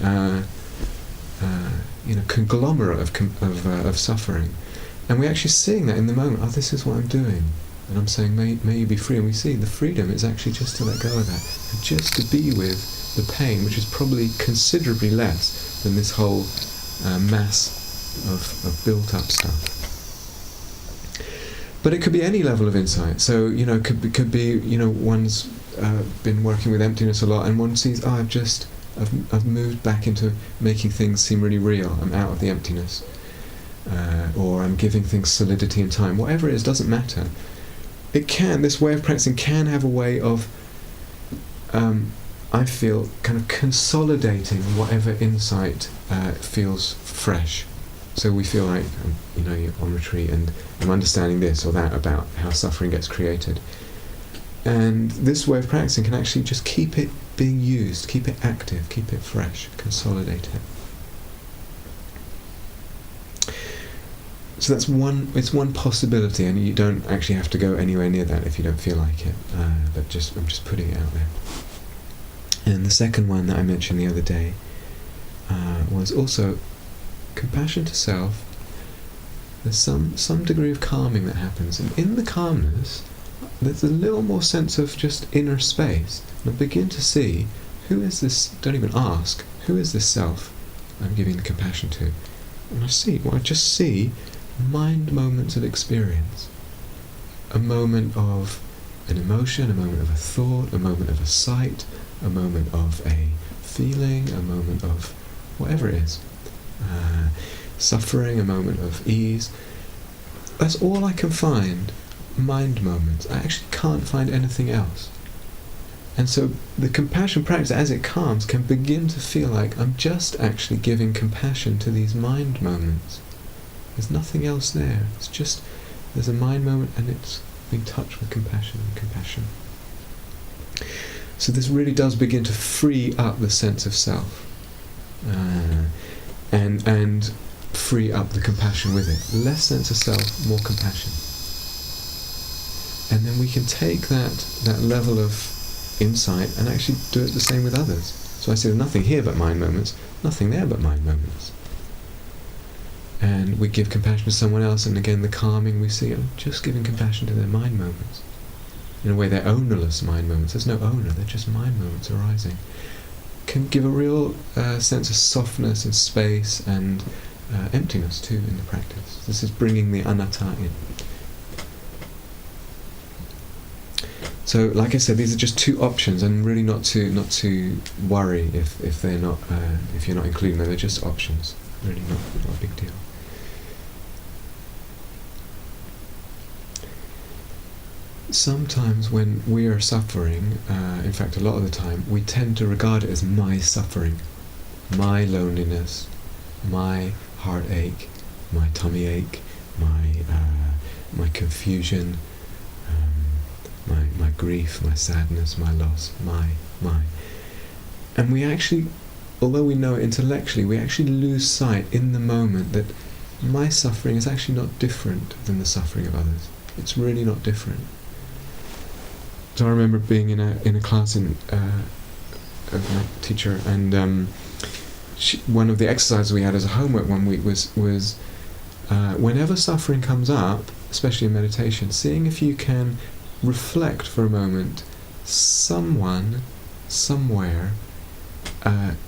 conglomerate of suffering, and we're actually seeing that in the moment. Oh, this is what I'm doing, and I'm saying, may you be free. And we see the freedom is actually just to let go of that, and just to be with the pain, which is probably considerably less than this whole mass of built-up stuff. But it could be any level of insight. So could be one's been working with emptiness a lot, and one sees, I've moved back into making things seem really real. I'm out of the emptiness, or I'm giving things solidity and time. Whatever it is, doesn't matter. This way of practicing can have a way of, I feel, kind of consolidating whatever insight feels fresh. So we feel like, you're on retreat and I'm understanding this or that about how suffering gets created. And this way of practicing can actually just keep it being used, keep it active, keep it fresh, consolidate it. So it's one possibility, and you don't actually have to go anywhere near that if you don't feel like it. But I'm just putting it out there. And the second one that I mentioned the other day was also compassion to self. There's some degree of calming that happens, and in the calmness there's a little more sense of just inner space. And I begin to see, who is this, don't even ask, who is this self I'm giving the compassion to? And I just see mind moments of experience. A moment of an emotion, a moment of a thought, a moment of a sight, a moment of a feeling, a moment of whatever it is. Suffering, a moment of ease. That's all I can find, mind moments. I actually can't find anything else. And so the compassion practice, as it calms, can begin to feel like I'm just actually giving compassion to these mind moments. There's nothing else there. It's just, there's a mind moment and it's being touched with compassion and compassion. So this really does begin to free up the sense of self. And free up the compassion with it. Less sense of self, more compassion. And then we can take that level of insight and actually do it the same with others. So I see there's nothing here but mind moments, nothing there but mind moments. And we give compassion to someone else, and again the calming, we see, I'm just giving compassion to their mind moments. In a way, they're ownerless mind moments. There's no owner, they're just mind moments arising. Can give a real sense of softness and space and emptiness too in the practice. This is bringing the anatta in. So, like I said, these are just two options, and really not to worry if they're not if you're not including them. They're just options. Really not a big deal. sometimes when we are suffering, in fact a lot of the time, we tend to regard it as my suffering, my loneliness, my heartache, my tummy ache, my confusion, my grief, my sadness, my loss, my. And we actually, although we know it intellectually, we actually lose sight in the moment that my suffering is actually not different than the suffering of others. It's really not different. So I remember being in a class of my teacher, and one of the exercises we had as a homework one week was whenever suffering comes up, especially in meditation, seeing if you can reflect for a moment. Someone, somewhere,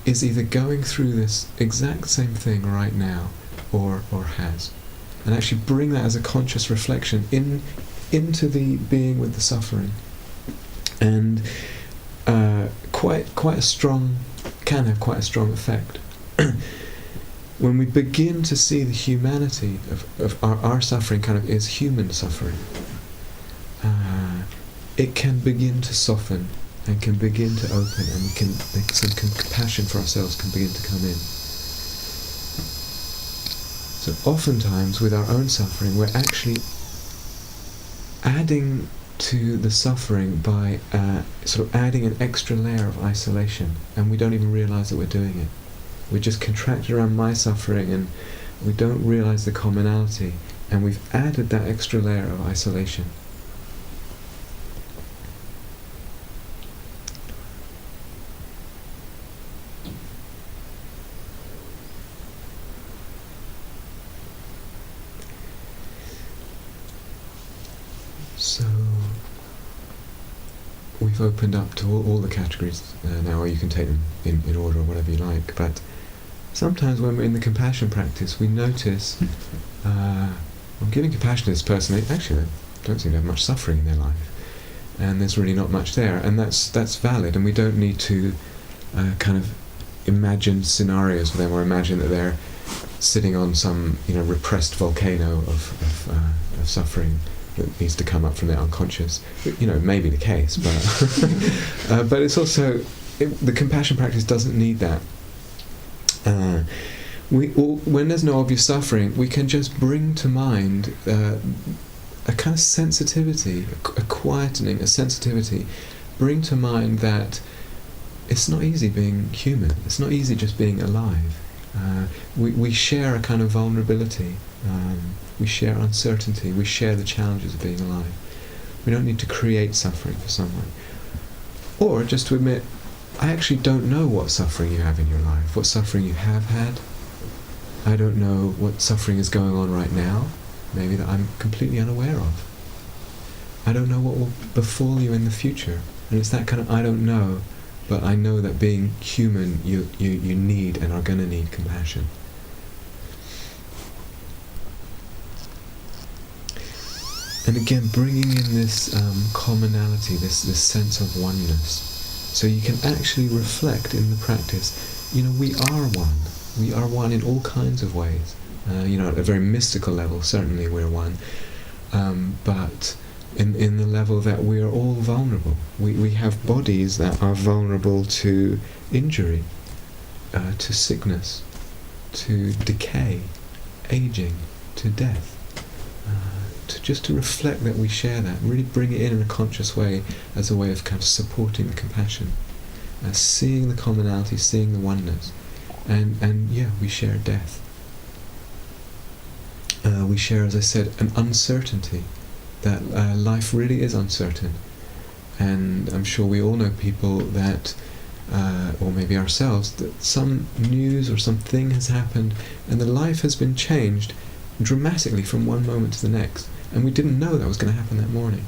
is either going through this exact same thing right now, or has, and actually bring that as a conscious reflection into the being with the suffering, and can have quite a strong effect. When we begin to see the humanity of our suffering kind of is human suffering, it can begin to soften and can begin to open, and some compassion for ourselves can begin to come in. So oftentimes with our own suffering, we're actually adding to the suffering by sort of adding an extra layer of isolation, and we don't even realize that we're doing it. We're just contracted around my suffering, and we don't realize the commonality, and we've added that extra layer of isolation. So we've opened up to all the categories now, or you can take them in order or whatever you like, but sometimes when we're in the compassion practice, we notice, I'm giving compassion to this person, they actually don't seem to have much suffering in their life, and there's really not much there, and that's valid, and we don't need to kind of imagine scenarios for them, or imagine that they're sitting on some repressed volcano of suffering that needs to come up from their unconscious. It may be the case, but but it's also the compassion practice doesn't need that. When there's no obvious suffering, we can just bring to mind a kind of sensitivity, a quietening, a sensitivity. Bring to mind that it's not easy being human. It's not easy just being alive. We share a kind of vulnerability. We share uncertainty. We share the challenges of being alive. We don't need to create suffering for someone. Or just to admit, I actually don't know what suffering you have in your life, what suffering you have had. I don't know what suffering is going on right now, maybe that I'm completely unaware of. I don't know what will befall you in the future. And it's that kind of I don't know, but I know that being human, you need and are going to need compassion. And again, bringing in this commonality, this sense of oneness. So you can actually reflect in the practice, we are one. We are one in all kinds of ways. At a very mystical level, certainly we're one. But in the level that we are all vulnerable. We have bodies that are vulnerable to injury, to sickness, to decay, aging, to death. To reflect that we share that, really bring it in a conscious way as a way of kind of supporting the compassion, seeing the commonality, seeing the oneness, and we share death. We share, as I said, an uncertainty, that life really is uncertain, and I'm sure we all know people that, or maybe ourselves, that some news or something has happened, and the life has been changed dramatically from one moment to the next. And we didn't know that was going to happen that morning.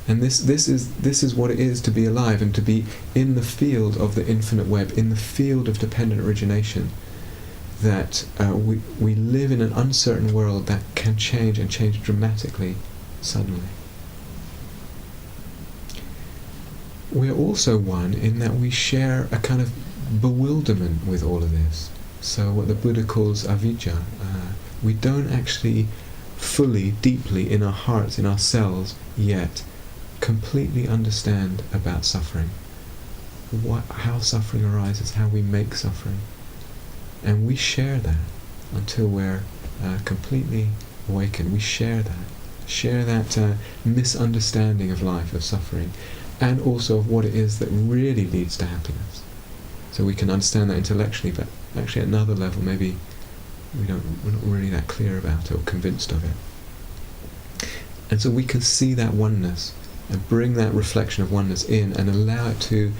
And this is what it is to be alive and to be in the field of the infinite web, in the field of dependent origination. That we live in an uncertain world that can change and change dramatically, suddenly. We're also one in that we share a kind of bewilderment with all of this. So what the Buddha calls avijja, we don't actually fully, deeply in our hearts, in our cells, yet completely understand about suffering, how suffering arises, how we make suffering. And we share that until we're completely awakened. We share that misunderstanding of life, of suffering, and also of what it is that really leads to happiness. So we can understand that intellectually, but actually at another level maybe we're not really that clear about it or convinced of it. And so we can see that oneness and bring that reflection of oneness in and allow it to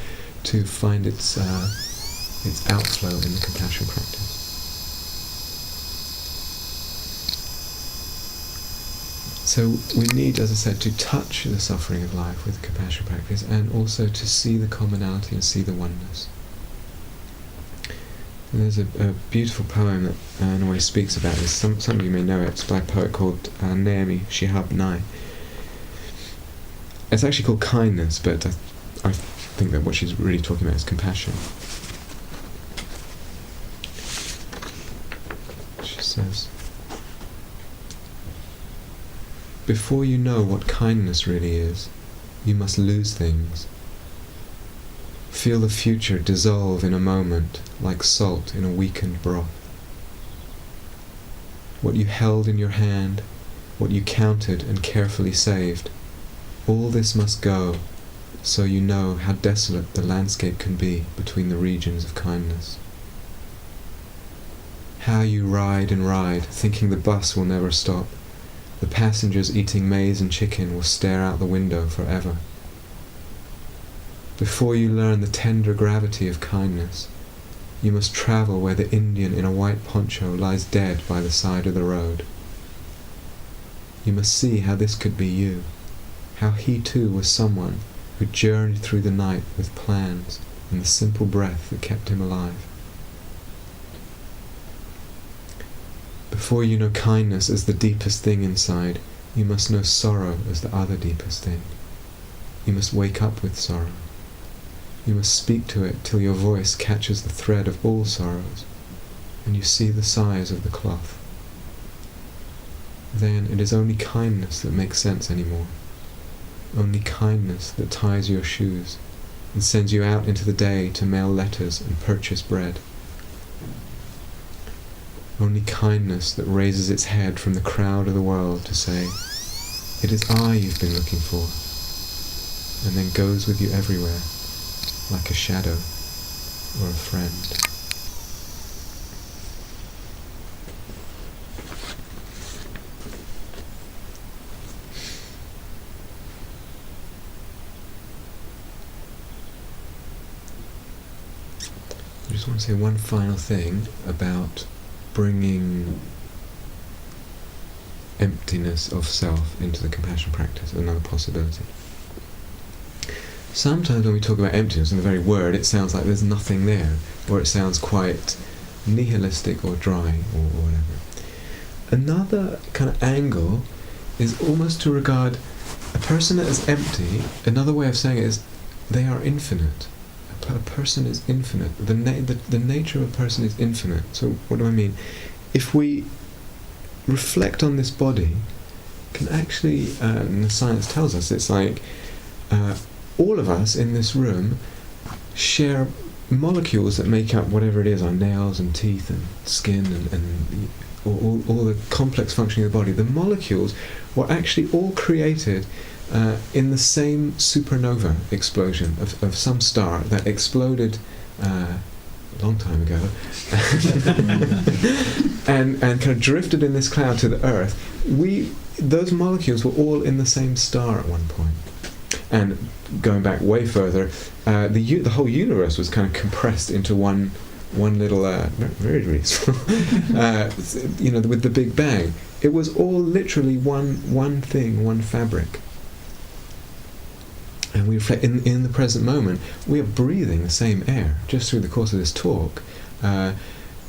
find its outflow in the compassion practice. So we need, as I said, to touch the suffering of life with the compassion practice, and also to see the commonality and see the oneness. And there's a beautiful poem that in a way speaks about this. Some of you may know it. It's by a poet called Naomi Shihab Nye. It's actually called Kindness, but I think that what she's really talking about is compassion. She says, "Before you know what kindness really is, you must lose things. Feel the future dissolve in a moment, like salt in a weakened broth. What you held in your hand, what you counted and carefully saved, all this must go, so you know how desolate the landscape can be between the regions of kindness. How you ride and ride, thinking the bus will never stop. The passengers eating maize and chicken will stare out the window forever. Before you learn the tender gravity of kindness, you must travel where the Indian in a white poncho lies dead by the side of the road. You must see how this could be you, how he too was someone who journeyed through the night with plans and the simple breath that kept him alive. Before you know kindness as the deepest thing inside, you must know sorrow as the other deepest thing. You must wake up with sorrow. You must speak to it till your voice catches the thread of all sorrows, and you see the size of the cloth. Then it is only kindness that makes sense anymore. Only kindness that ties your shoes and sends you out into the day to mail letters and purchase bread. Only kindness that raises its head from the crowd of the world to say, "It is I you've been looking for," and then goes with you everywhere, like a shadow or a friend. I just want to say one final thing about bringing emptiness of self into the compassion practice, another possibility. Sometimes when we talk about emptiness, in the very word, it sounds like there's nothing there, or it sounds quite nihilistic or dry, or whatever. Another kind of angle is almost to regard a person as empty. Another way of saying it is they are infinite. A person is infinite. The nature of a person is infinite. So what do I mean? If we reflect on this body, can actually, and the science tells us, it's like all of us in this room share molecules that make up whatever it is, our nails and teeth and skin and all the complex functioning of the body. The molecules were actually all created in the same supernova explosion of some star that exploded a long time ago and kind of drifted in this cloud to the Earth. Those molecules were all in the same star at one point. And going back way further, the whole universe was kind of compressed into one little, very small, with the Big Bang. It was all literally one thing, one fabric. And we reflect in the present moment. We are breathing the same air just through the course of this talk.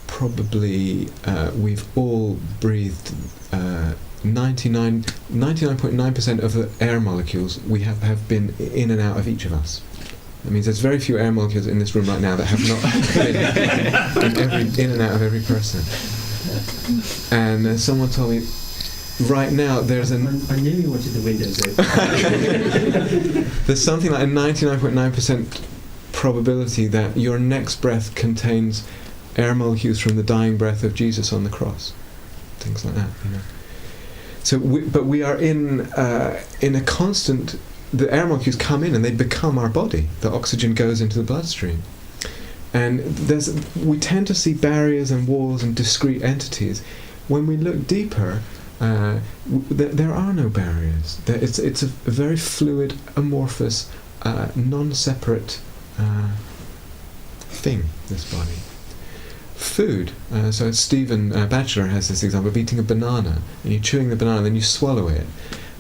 Probably we've all breathed 99.9% of the air molecules we have been in and out of each of us. That means there's very few air molecules in this room right now that have not been in and out of every person. And someone told me, right now there's I knew you wanted the windows open. there's something like a 99.9% probability that your next breath contains air molecules from the dying breath of Jesus on the cross. Things like that, you know. So, we are in a constant. The air molecules come in and they become our body. The oxygen goes into the bloodstream, and we tend to see barriers and walls and discrete entities. When we look deeper, there are no barriers. It's a very fluid, amorphous, non-separate thing. This body. Food. So Stephen Batchelor has this example of eating a banana, and you're chewing the banana, then you swallow it,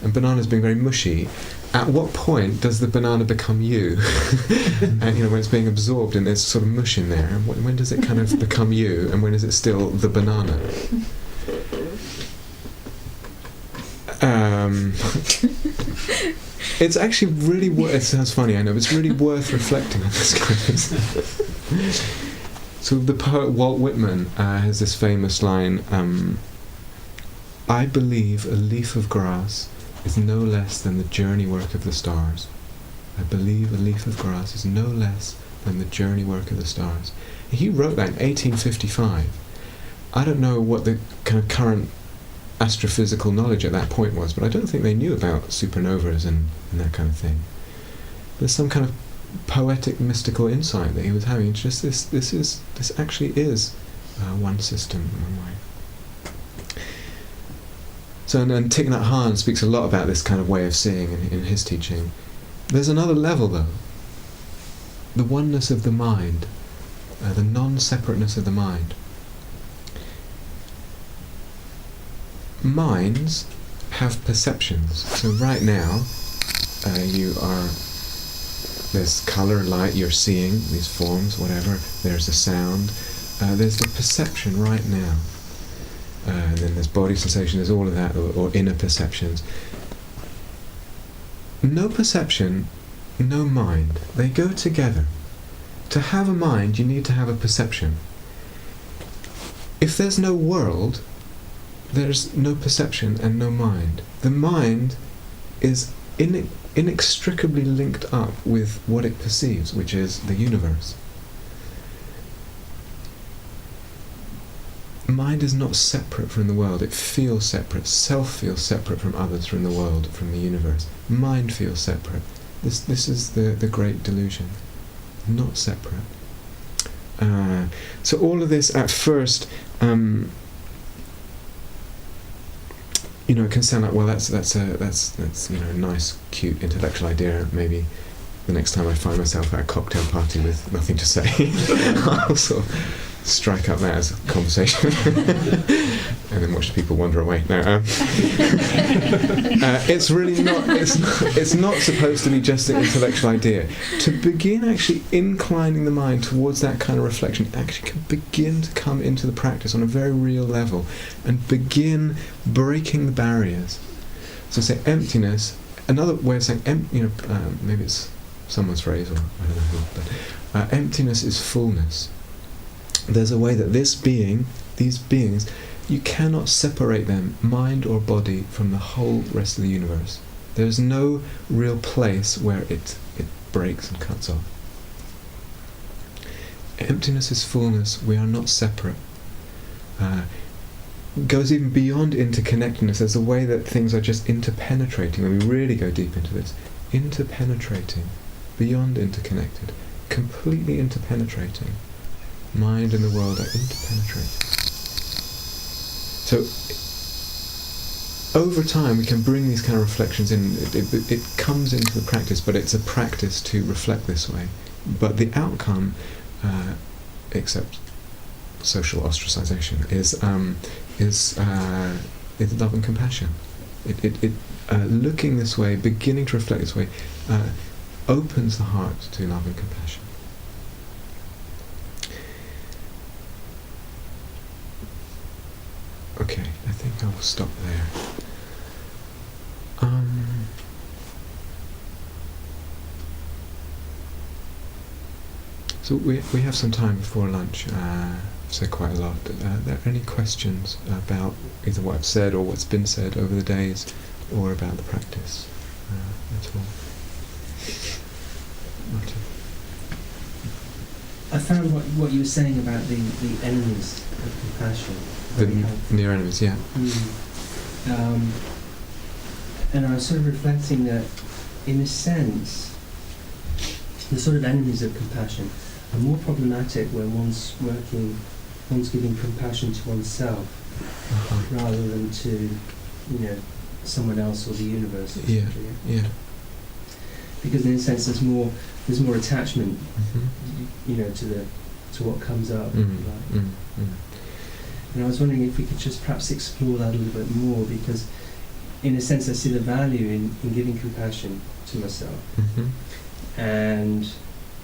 and bananas being very mushy. At what point does the banana become you? And when it's being absorbed and there's sort of mush in there, and when does it kind of become you, and when is it still the banana? It's actually really it sounds funny, I know, but it's really worth reflecting on this kind of stuff. So the poet Walt Whitman has this famous line, I believe a leaf of grass is no less than the journey work of the stars. I believe a leaf of grass is no less than the journey work of the stars. And he wrote that in 1855. I don't know what the kind of current astrophysical knowledge at that point was, but I don't think they knew about supernovas and that kind of thing. There's some kind of poetic, mystical insight that he was having. It's just this actually is one system, one way. So, and Thich Nhat Hanh speaks a lot about this kind of way of seeing in his teaching. There's another level, though. The oneness of the mind, the non-separateness of the mind. Minds have perceptions. So right now, there's colour and light, you're seeing these forms, whatever, there's the sound, there's the perception right now. And then there's body sensation, there's all of that, or inner perceptions. No perception, no mind. They go together. To have a mind, you need to have a perception. If there's no world, there's no perception and no mind. The mind is inextricably linked up with what it perceives, which is the universe. Mind is not separate from the world. It feels separate. Self feels separate from others, from the world, from the universe. Mind feels separate. This is the great delusion. Not separate. So all of this at first, it can sound like, well, that's a nice, cute intellectual idea. Maybe the next time I find myself at a cocktail party with nothing to say, I'll sort of strike up that as a conversation and then watch the people wander away. No, it's really not. It's not supposed to be just an intellectual idea. To begin actually inclining the mind towards that kind of reflection, actually can begin to come into the practice on a very real level and begin breaking the barriers. So say emptiness. Another way of saying maybe it's someone's phrase, or I don't know who, but emptiness is fullness. There's a way that these beings, you cannot separate them, mind or body, from the whole rest of the universe. There's no real place where it breaks and cuts off. Emptiness is fullness. We are not separate. Goes even beyond interconnectedness. There's a way that things are just interpenetrating. When we really go deep into this, interpenetrating, beyond interconnected, completely interpenetrating. Mind and the world are interpenetrating. So over time we can bring these kind of reflections in. It comes into the practice, but it's a practice to reflect this way. But the outcome, except social ostracization, is love and compassion. Looking this way, beginning to reflect this way, opens the heart to love and compassion. Okay, I think I will stop there. So we have some time before lunch. say quite a lot. Are there any questions about either what I've said or what's been said over the days, or about the practice at all? Martin? I found what you were saying about the enemies of compassion. The near enemies, yeah. And I was sort of reflecting that, in a sense, the sort of enemies of compassion are more problematic when one's giving compassion to oneself rather than to, someone else or the universe. Yeah. Because in a sense, there's more attachment, to what comes up. And I was wondering if we could just perhaps explore that a little bit more, because in a sense I see the value in giving compassion to myself,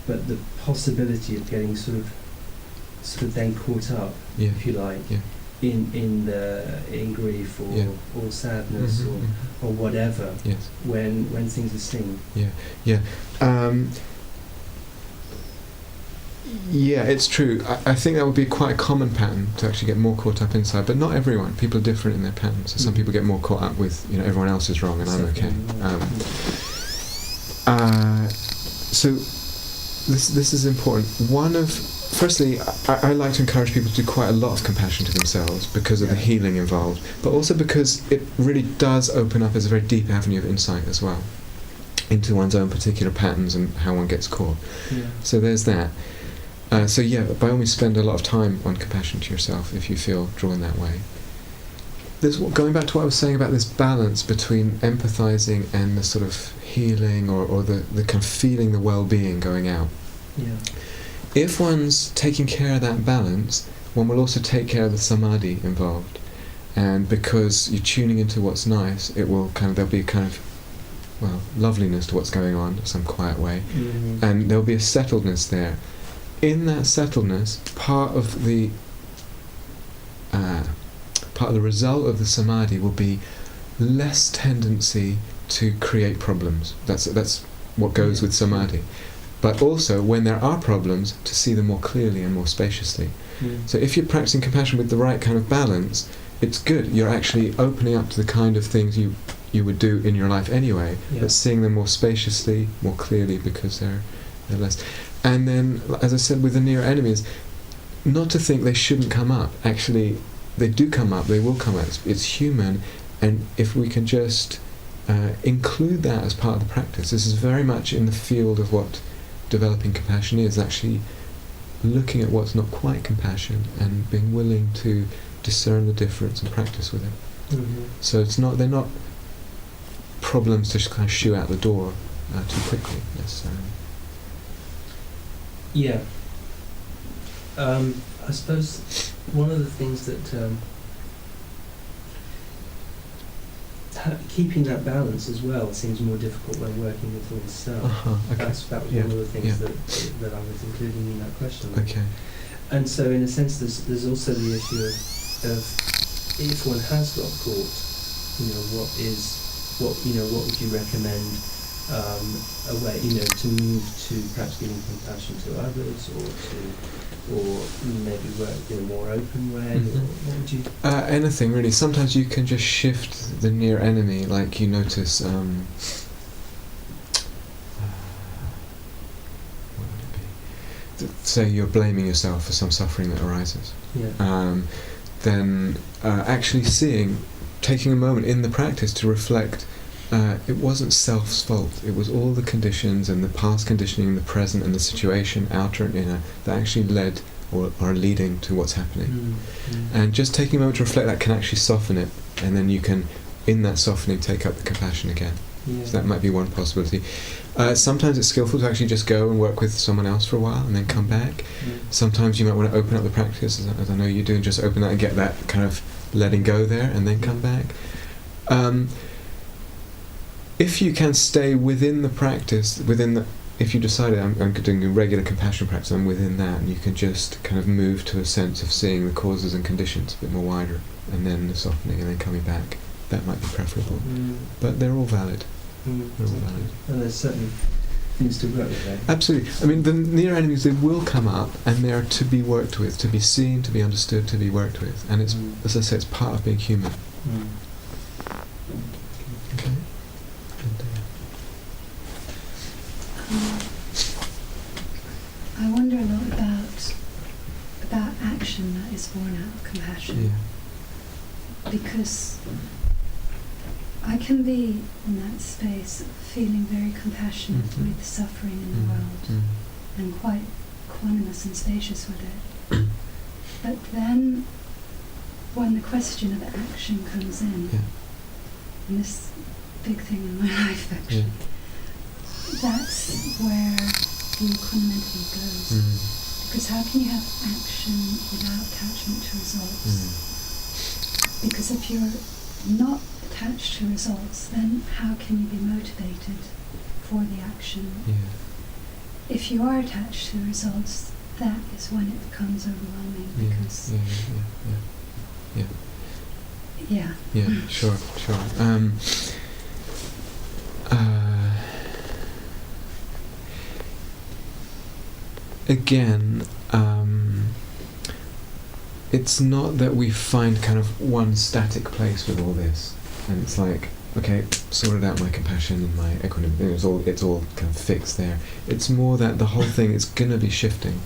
but the possibility of getting sort of then caught up, if you like, in grief or sadness or whatever, when things are seen. Yeah, it's true. I think that would be quite a common pattern, to actually get more caught up inside, but not everyone. People are different in their patterns. So some people get more caught up with, everyone else is wrong and I'm okay. So this is important. Firstly, I like to encourage people to do quite a lot of compassion to themselves because of the healing involved, but also because it really does open up as a very deep avenue of insight as well into one's own particular patterns and how one gets caught. So there's that. By all means, spend a lot of time on compassion to yourself if you feel drawn that way. Going back to what I was saying about this balance between empathizing and the sort of healing or the kind of feeling the well-being going out. If one's taking care of that balance, one will also take care of the samadhi involved. And because you're tuning into what's nice, there'll be a kind of, loveliness to what's going on, some quiet way. And there'll be a settledness there. In that settledness, part of the result of the samadhi will be less tendency to create problems. That's what goes with samadhi. But also, when there are problems, to see them more clearly and more spaciously. So if you're practicing compassion with the right kind of balance, it's good. You're actually opening up to the kind of things you would do in your life anyway, but seeing them more spaciously, more clearly, because they're less. And then, as I said, with the near enemies, not to think they shouldn't come up. Actually, they do come up, they will come up. It's human, and if we can just include that as part of the practice. This is very much in the field of what developing compassion is, actually looking at what's not quite compassion and being willing to discern the difference and practice with it. So they're not problems to just kind of shoo out the door too quickly necessarily. I suppose one of the things that keeping that balance as well seems more difficult when working with oneself. That was one of the things that I was including in that question. And so in a sense there's also the issue of if one has got caught, what would you recommend a way, to move to perhaps giving compassion to others, or maybe work in a more open way, or what would you? Anything really. Sometimes you can just shift the near enemy, like you notice. What would it be? Say you're blaming yourself for some suffering that arises. Then actually taking a moment in the practice to reflect. It wasn't self's fault. It was all the conditions and the past conditioning, the present and the situation, outer and inner, that actually led or are leading to what's happening. And just taking a moment to reflect that can actually soften it, and then you can, in that softening, take up the compassion again. So that might be one possibility. Sometimes it's skillful to actually just go and work with someone else for a while and then come back. Sometimes you might want to open up the practice, as I know you do, and just open that and get that kind of letting go there and then come back. If you can stay within the practice, if you decided I'm doing a regular compassion practice, I'm within that, and you can just kind of move to a sense of seeing the causes and conditions a bit more wider, and then the softening, and then coming back, that might be preferable. But they're all valid. They're all valid. And there's certainly things to work with, right? Absolutely. I mean, the near enemies, they will come up, and they are to be worked with, to be seen, to be understood, to be worked with. And it's, as I say, it's part of being human. Okay. I wonder a lot about action that is born out of compassion. Yeah. Because I can be in that space feeling very compassionate with the suffering in the world and quite equanimous and spacious with it. But then when the question of action comes in, and this big thing in my life actually, that's where the equanimity goes. Because how can you have action without attachment to results? Because if you're not attached to results, then how can you be motivated for the action? If you are attached to the results, that is when it becomes overwhelming. Because Sure. Again, it's not that we find kind of one static place with all this, and it's like, okay, sorted out my compassion and my equanimity, it's all kind of fixed there. It's more that the whole thing is going to be shifting.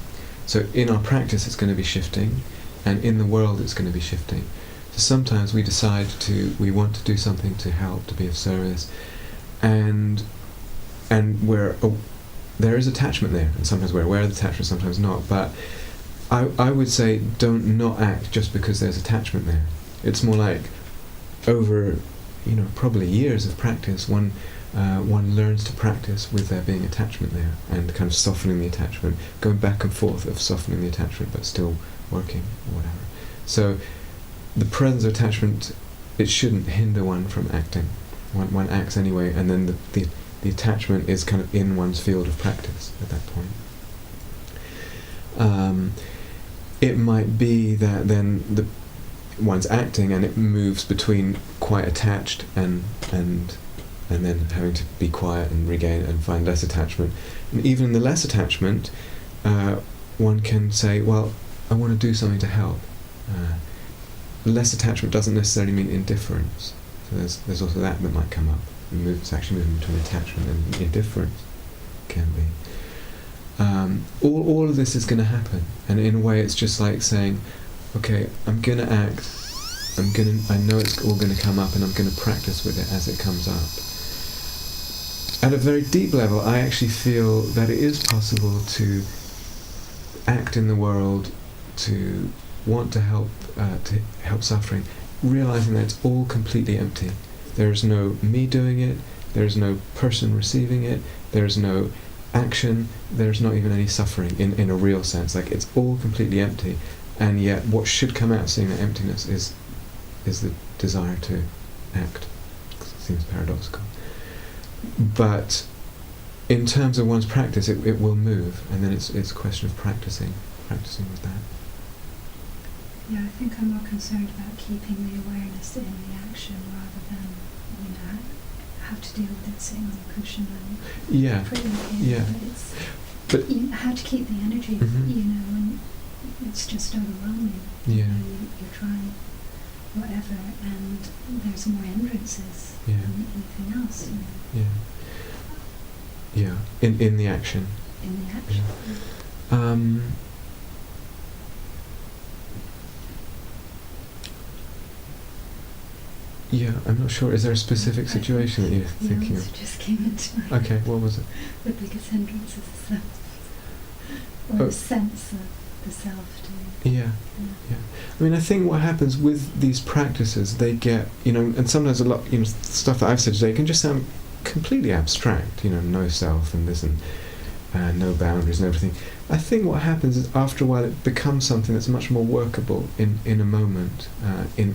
So in our practice it's going to be shifting, and in the world it's going to be shifting. So sometimes we decide we want to do something to help, to be of service, and there is attachment there, and sometimes we're aware of the attachment, sometimes not. But I would say don't not act just because there's attachment there. It's more like over, probably years of practice, one learns to practice with there being attachment there, and kind of softening the attachment, going back and forth of softening the attachment but still working or whatever. So the presence of attachment, it shouldn't hinder one from acting. One acts anyway, and then the attachment is kind of in one's field of practice at that point. It might be that then one's acting and it moves between quite attached and then having to be quiet and regain and find less attachment. And even in the less attachment, one can say, well, I want to do something to help. Less attachment doesn't necessarily mean indifference. So there's also that might come up. It's actually moving between attachment and indifference can be. All of this is going to happen, and in a way it's just like saying, okay, I'm going to act, I know it's all going to come up, and I'm going to practice with it as it comes up. At a very deep level, I actually feel that it is possible to act in the world, to want to help suffering, realizing that it's all completely empty. There is no me doing it, there is no person receiving it, there is no action, there's not even any suffering in a real sense. Like, it's all completely empty, and yet what should come out of seeing that emptiness is the desire to act. It seems paradoxical. But in terms of one's practice, it will move, and then it's a question of practicing with that. Yeah, I think I'm more concerned about keeping the awareness in the action rather than, have to deal with it sitting on the cushion and pretty okay. But how to keep the energy, when it's just overwhelming. Yeah. You're trying whatever, and there's more hindrances than anything else. Yeah. In the action. In the action. I'm not sure. Is there a specific situation that you're thinking of? The answer just came into my Okay, what was it? The biggest hindrance is the self, or the sense of the self. Yeah. I mean, I think what happens with these practices, they get, and sometimes a lot, stuff that I've said today can just sound completely abstract, no self and this and no boundaries and everything. I think what happens is after a while it becomes something that's much more workable in a moment,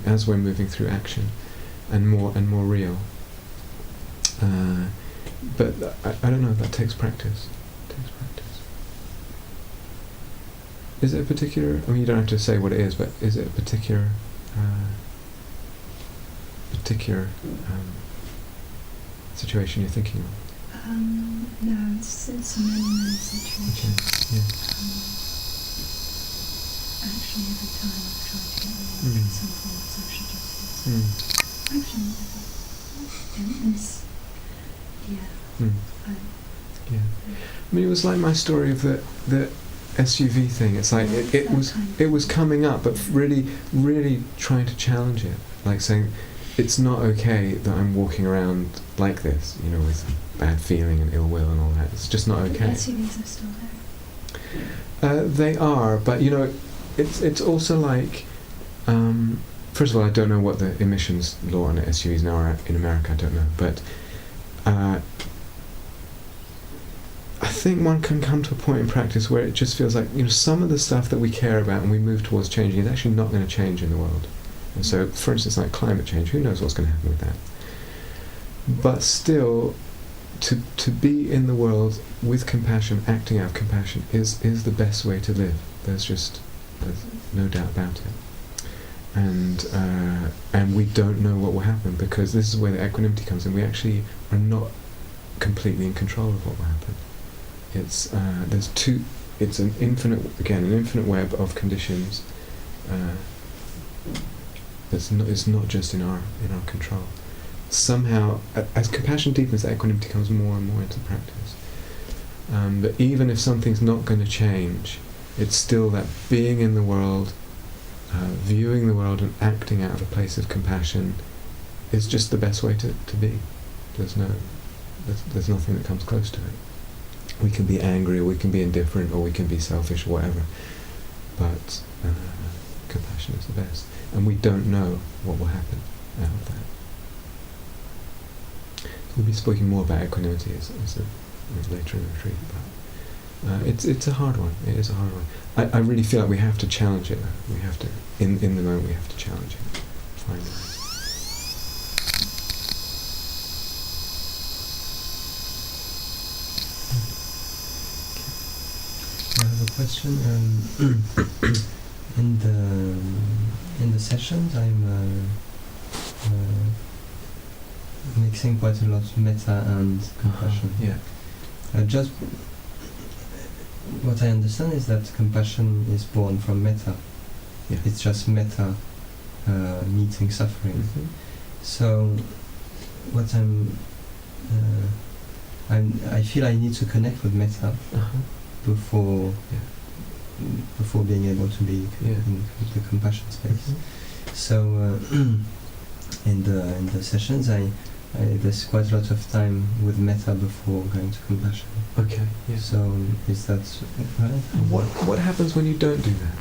as we're moving through action. And more real. But I don't know, that takes practice. Is it a particular, you don't have to say what it is, but is it a particular situation you're thinking of? No, it's many situations. Okay. Yeah. Actually, every time I've tried to get involved with some form of social justice. Actually, and it's, yeah. Yeah. I mean, it was like my story of the SUV thing. It's like it was coming up, but really trying to challenge it, like saying it's not okay that I'm walking around like this, with bad feeling and ill will and all that. It's just not okay. The SUVs are still there. They are, but it's also like, first of all, I don't know what the emissions law on SUVs now are in America. I don't know, but I think one can come to a point in practice where it just feels like some of the stuff that we care about and we move towards changing is actually not going to change in the world. And so, for instance, like climate change, who knows what's going to happen with that? But still, to be in the world with compassion, acting out of compassion, is the best way to live. There's no doubt about it. And we don't know what will happen, because this is where the equanimity comes in. We actually are not completely in control of what will happen. It's it's an infinite web of conditions. It's not just in our control. Somehow, as compassion deepens, equanimity comes more and more into practice. But even if something's not going to change, it's still that being in the world, viewing the world and acting out of a place of compassion is just the best way to be. There's nothing that comes close to it. We can be angry, or we can be indifferent, or we can be selfish, or whatever. But compassion is the best. And we don't know what will happen out of that. We'll be speaking more about equanimity later in the retreat. But it's a hard one. It is a hard one. I really feel like we have to challenge it. We have to, in the moment, we have to challenge it. Find it. I have a question. In the sessions, I'm mixing quite a lot metta and compassion. Yeah. Just what I understand is that compassion is born from metta. Yeah. It's just metta meeting suffering. Mm-hmm. So what I feel I need to connect with metta before being able to be in the compassion space. Mm-hmm. So in the sessions, there's quite a lot of time with metta before going to compassion. Okay. Yeah. So is that right? What happens when you don't do that?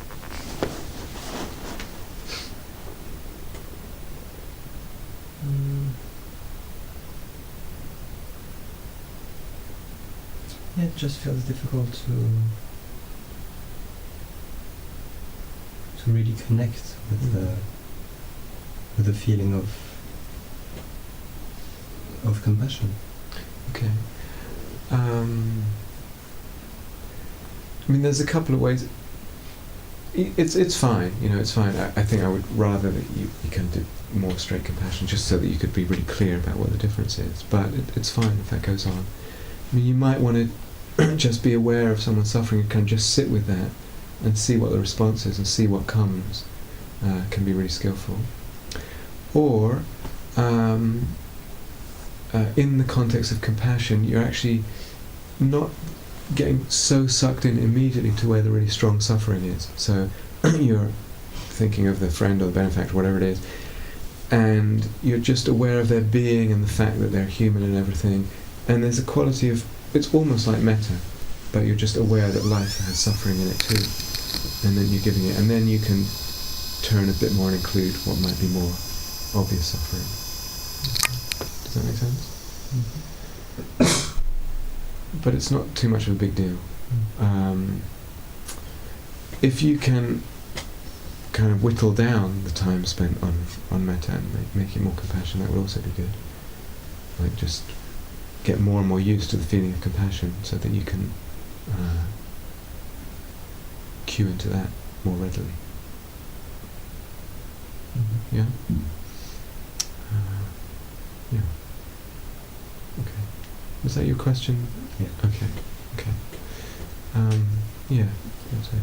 Yeah, it just feels difficult to really connect with the feeling of compassion. Okay. I mean, there's a couple of ways. It's fine, it's fine. I think I would rather that you can do more straight compassion, just so that you could be really clear about what the difference is. But it's fine if that goes on. I mean, you might want to just be aware of someone suffering and kind of just sit with that and see what the response is and see what comes. Can be really skillful. Or in the context of compassion, you're actually not getting so sucked in immediately to where the really strong suffering is. So you're thinking of the friend or the benefactor, whatever it is, and you're just aware of their being and the fact that they're human and everything. And there's a quality of, it's almost like metta, but you're just aware that life has suffering in it too. And then you're giving it, and then you can turn a bit more and include what might be more obvious suffering. Does that make sense? Mm-hmm. But it's not too much of a big deal. If you can kind of whittle down the time spent on metta and make it more compassion, that would also be good. Like just get more and more used to the feeling of compassion so that you can cue into that more readily. Mm-hmm. Yeah? Yeah. Okay. Is that your question? Yeah. Okay. Yeah. That's it.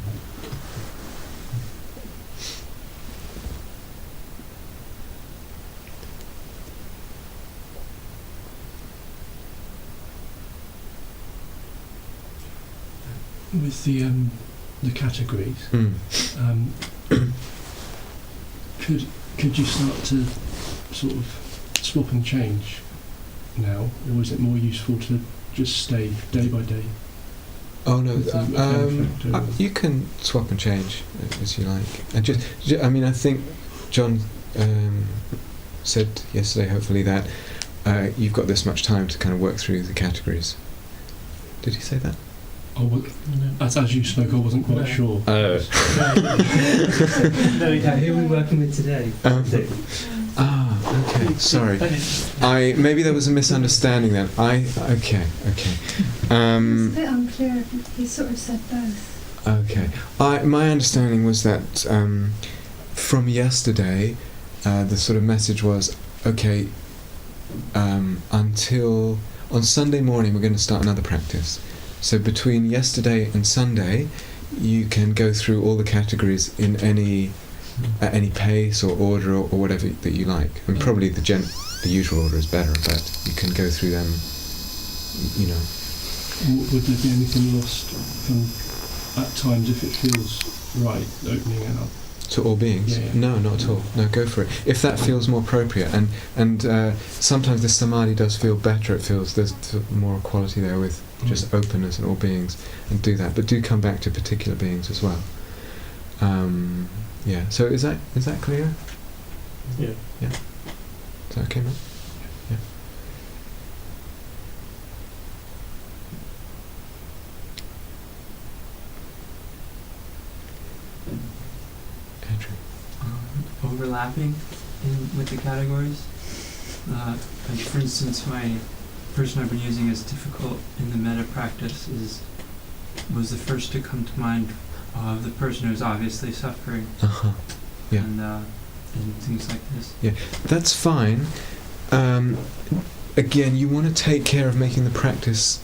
With the categories, could you start to sort of swap and change now, or is it more useful to just stay day by day? Oh no, Effect, you can swap and change as you like, and I mean, I think John said yesterday, hopefully, that you've got this much time to kind of work through the categories. Did he say that? As you spoke, I wasn't quite sure. No, who are we working with today? Okay. Sorry. Maybe there was a misunderstanding then. Okay. It's a bit unclear. He sort of said both. Okay. My understanding was that from yesterday, the sort of message was, okay, until on Sunday morning we're going to start another practice. So between yesterday and Sunday, you can go through all the categories in at any pace or order or whatever that you like. And probably the usual order is better, but you can go through them, you know. Would there be anything lost from, at times, if it feels right, opening out? To all beings? Yeah. No, not at all. No, go for it. If that feels more appropriate, and sometimes the samadhi does feel better. It feels there's more quality there with just openness and all beings, and do that. But do come back to particular beings as well. Yeah. So is that clear? Yeah. Yeah. Is that okay, man? Yeah. Andrew. Overlapping with the categories. Like for instance, my person I've been using as difficult in the metta practice was the first to come to mind of the person who's obviously suffering. Yeah. And things like this. Yeah, that's fine. Again, you want to take care of making the practice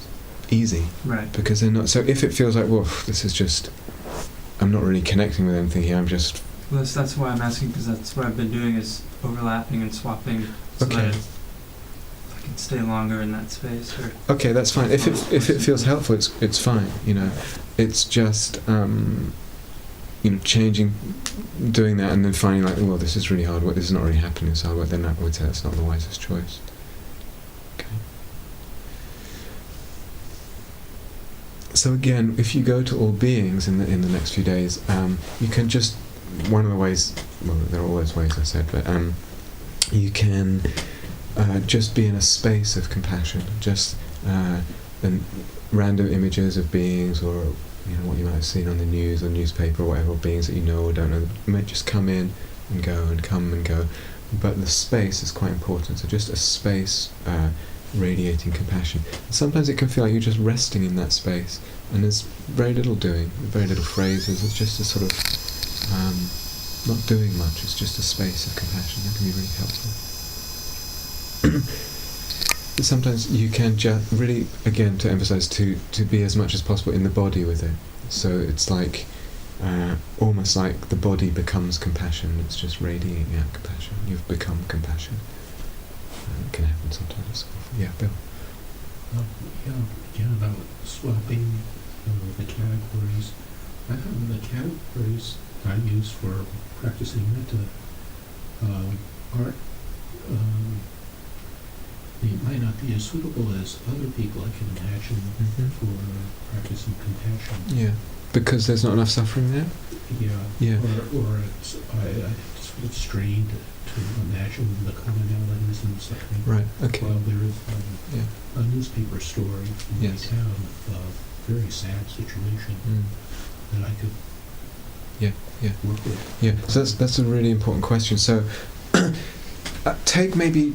easy. Right. Because they're not. So if it feels like, well, this is just, I'm not really connecting with anything here. I'm just. Well, that's why I'm asking, because that's what I've been doing is overlapping and swapping, so that I can stay longer in that space. Or okay, that's fine. If it feels helpful, it's fine. You know, it's just changing, doing that, and then finding like, well, this is really hard work. This is not really happening. So then I would say that's not the wisest choice. Okay. So again, if you go to all beings in the next few days, you can just, one of the ways, well, there are always ways I said, but you can just be in a space of compassion, just and random images of beings, or what you might have seen on the news or newspaper or whatever, beings that you know or don't know, might just come in and go and come and go, but the space is quite important. So just a space radiating compassion. And sometimes it can feel like you're just resting in that space, and there's very little doing, very little phrases. It's just a sort of not doing much. It's just a space of compassion. That can be really helpful. Sometimes you can just really, again, to emphasize, to be as much as possible in the body with it. So it's like almost like the body becomes compassion. It's just radiating out compassion. You've become compassion. It can happen sometimes. Yeah, Bill. Again about swapping the categories. I have the categories I use for practicing metta aren't. They might not be as suitable as other people I can imagine for practicing compassion. Yeah, because there's not enough suffering there? Yeah. Or it's, I sort of strained to imagine the commonalities and suffering. Right, okay. Well, there is a newspaper story in my town of a very sad situation that I could work with. Yeah, so that's a really important question. So take maybe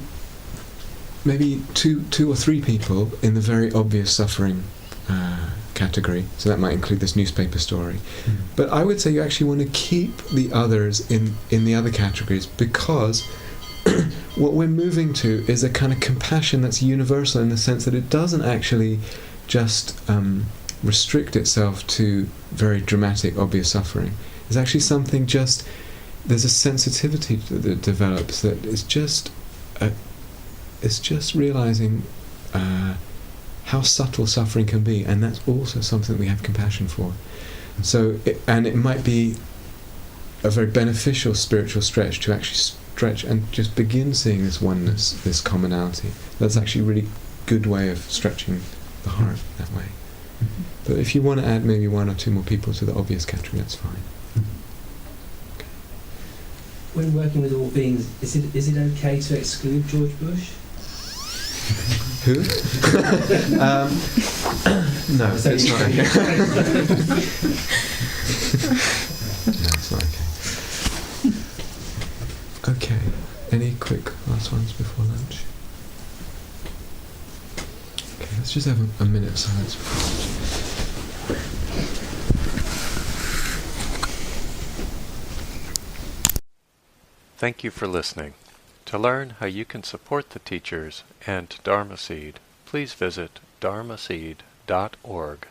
two or three people in the very obvious suffering category. So that might include this newspaper story. But I would say you actually want to keep the others in the other categories, because what we're moving to is a kind of compassion that's universal in the sense that it doesn't actually just restrict itself to very dramatic, obvious suffering. It's actually something just, there's a sensitivity that develops that is just it's just realizing how subtle suffering can be, and that's also something we have compassion for. So, it might be a very beneficial spiritual stretch to actually stretch and just begin seeing this oneness, this commonality. That's actually a really good way of stretching the heart that way. But if you want to add maybe one or two more people to the obvious category, that's fine. Okay. When working with all beings, is it okay to exclude George Bush? Who? No, it's not okay. No, it's not okay. Okay. Any quick last ones before lunch? Okay, let's just have a minute of silence before lunch. Thank you for listening. To learn how you can support the teachers and Dharma Seed, please visit dharmaseed.org.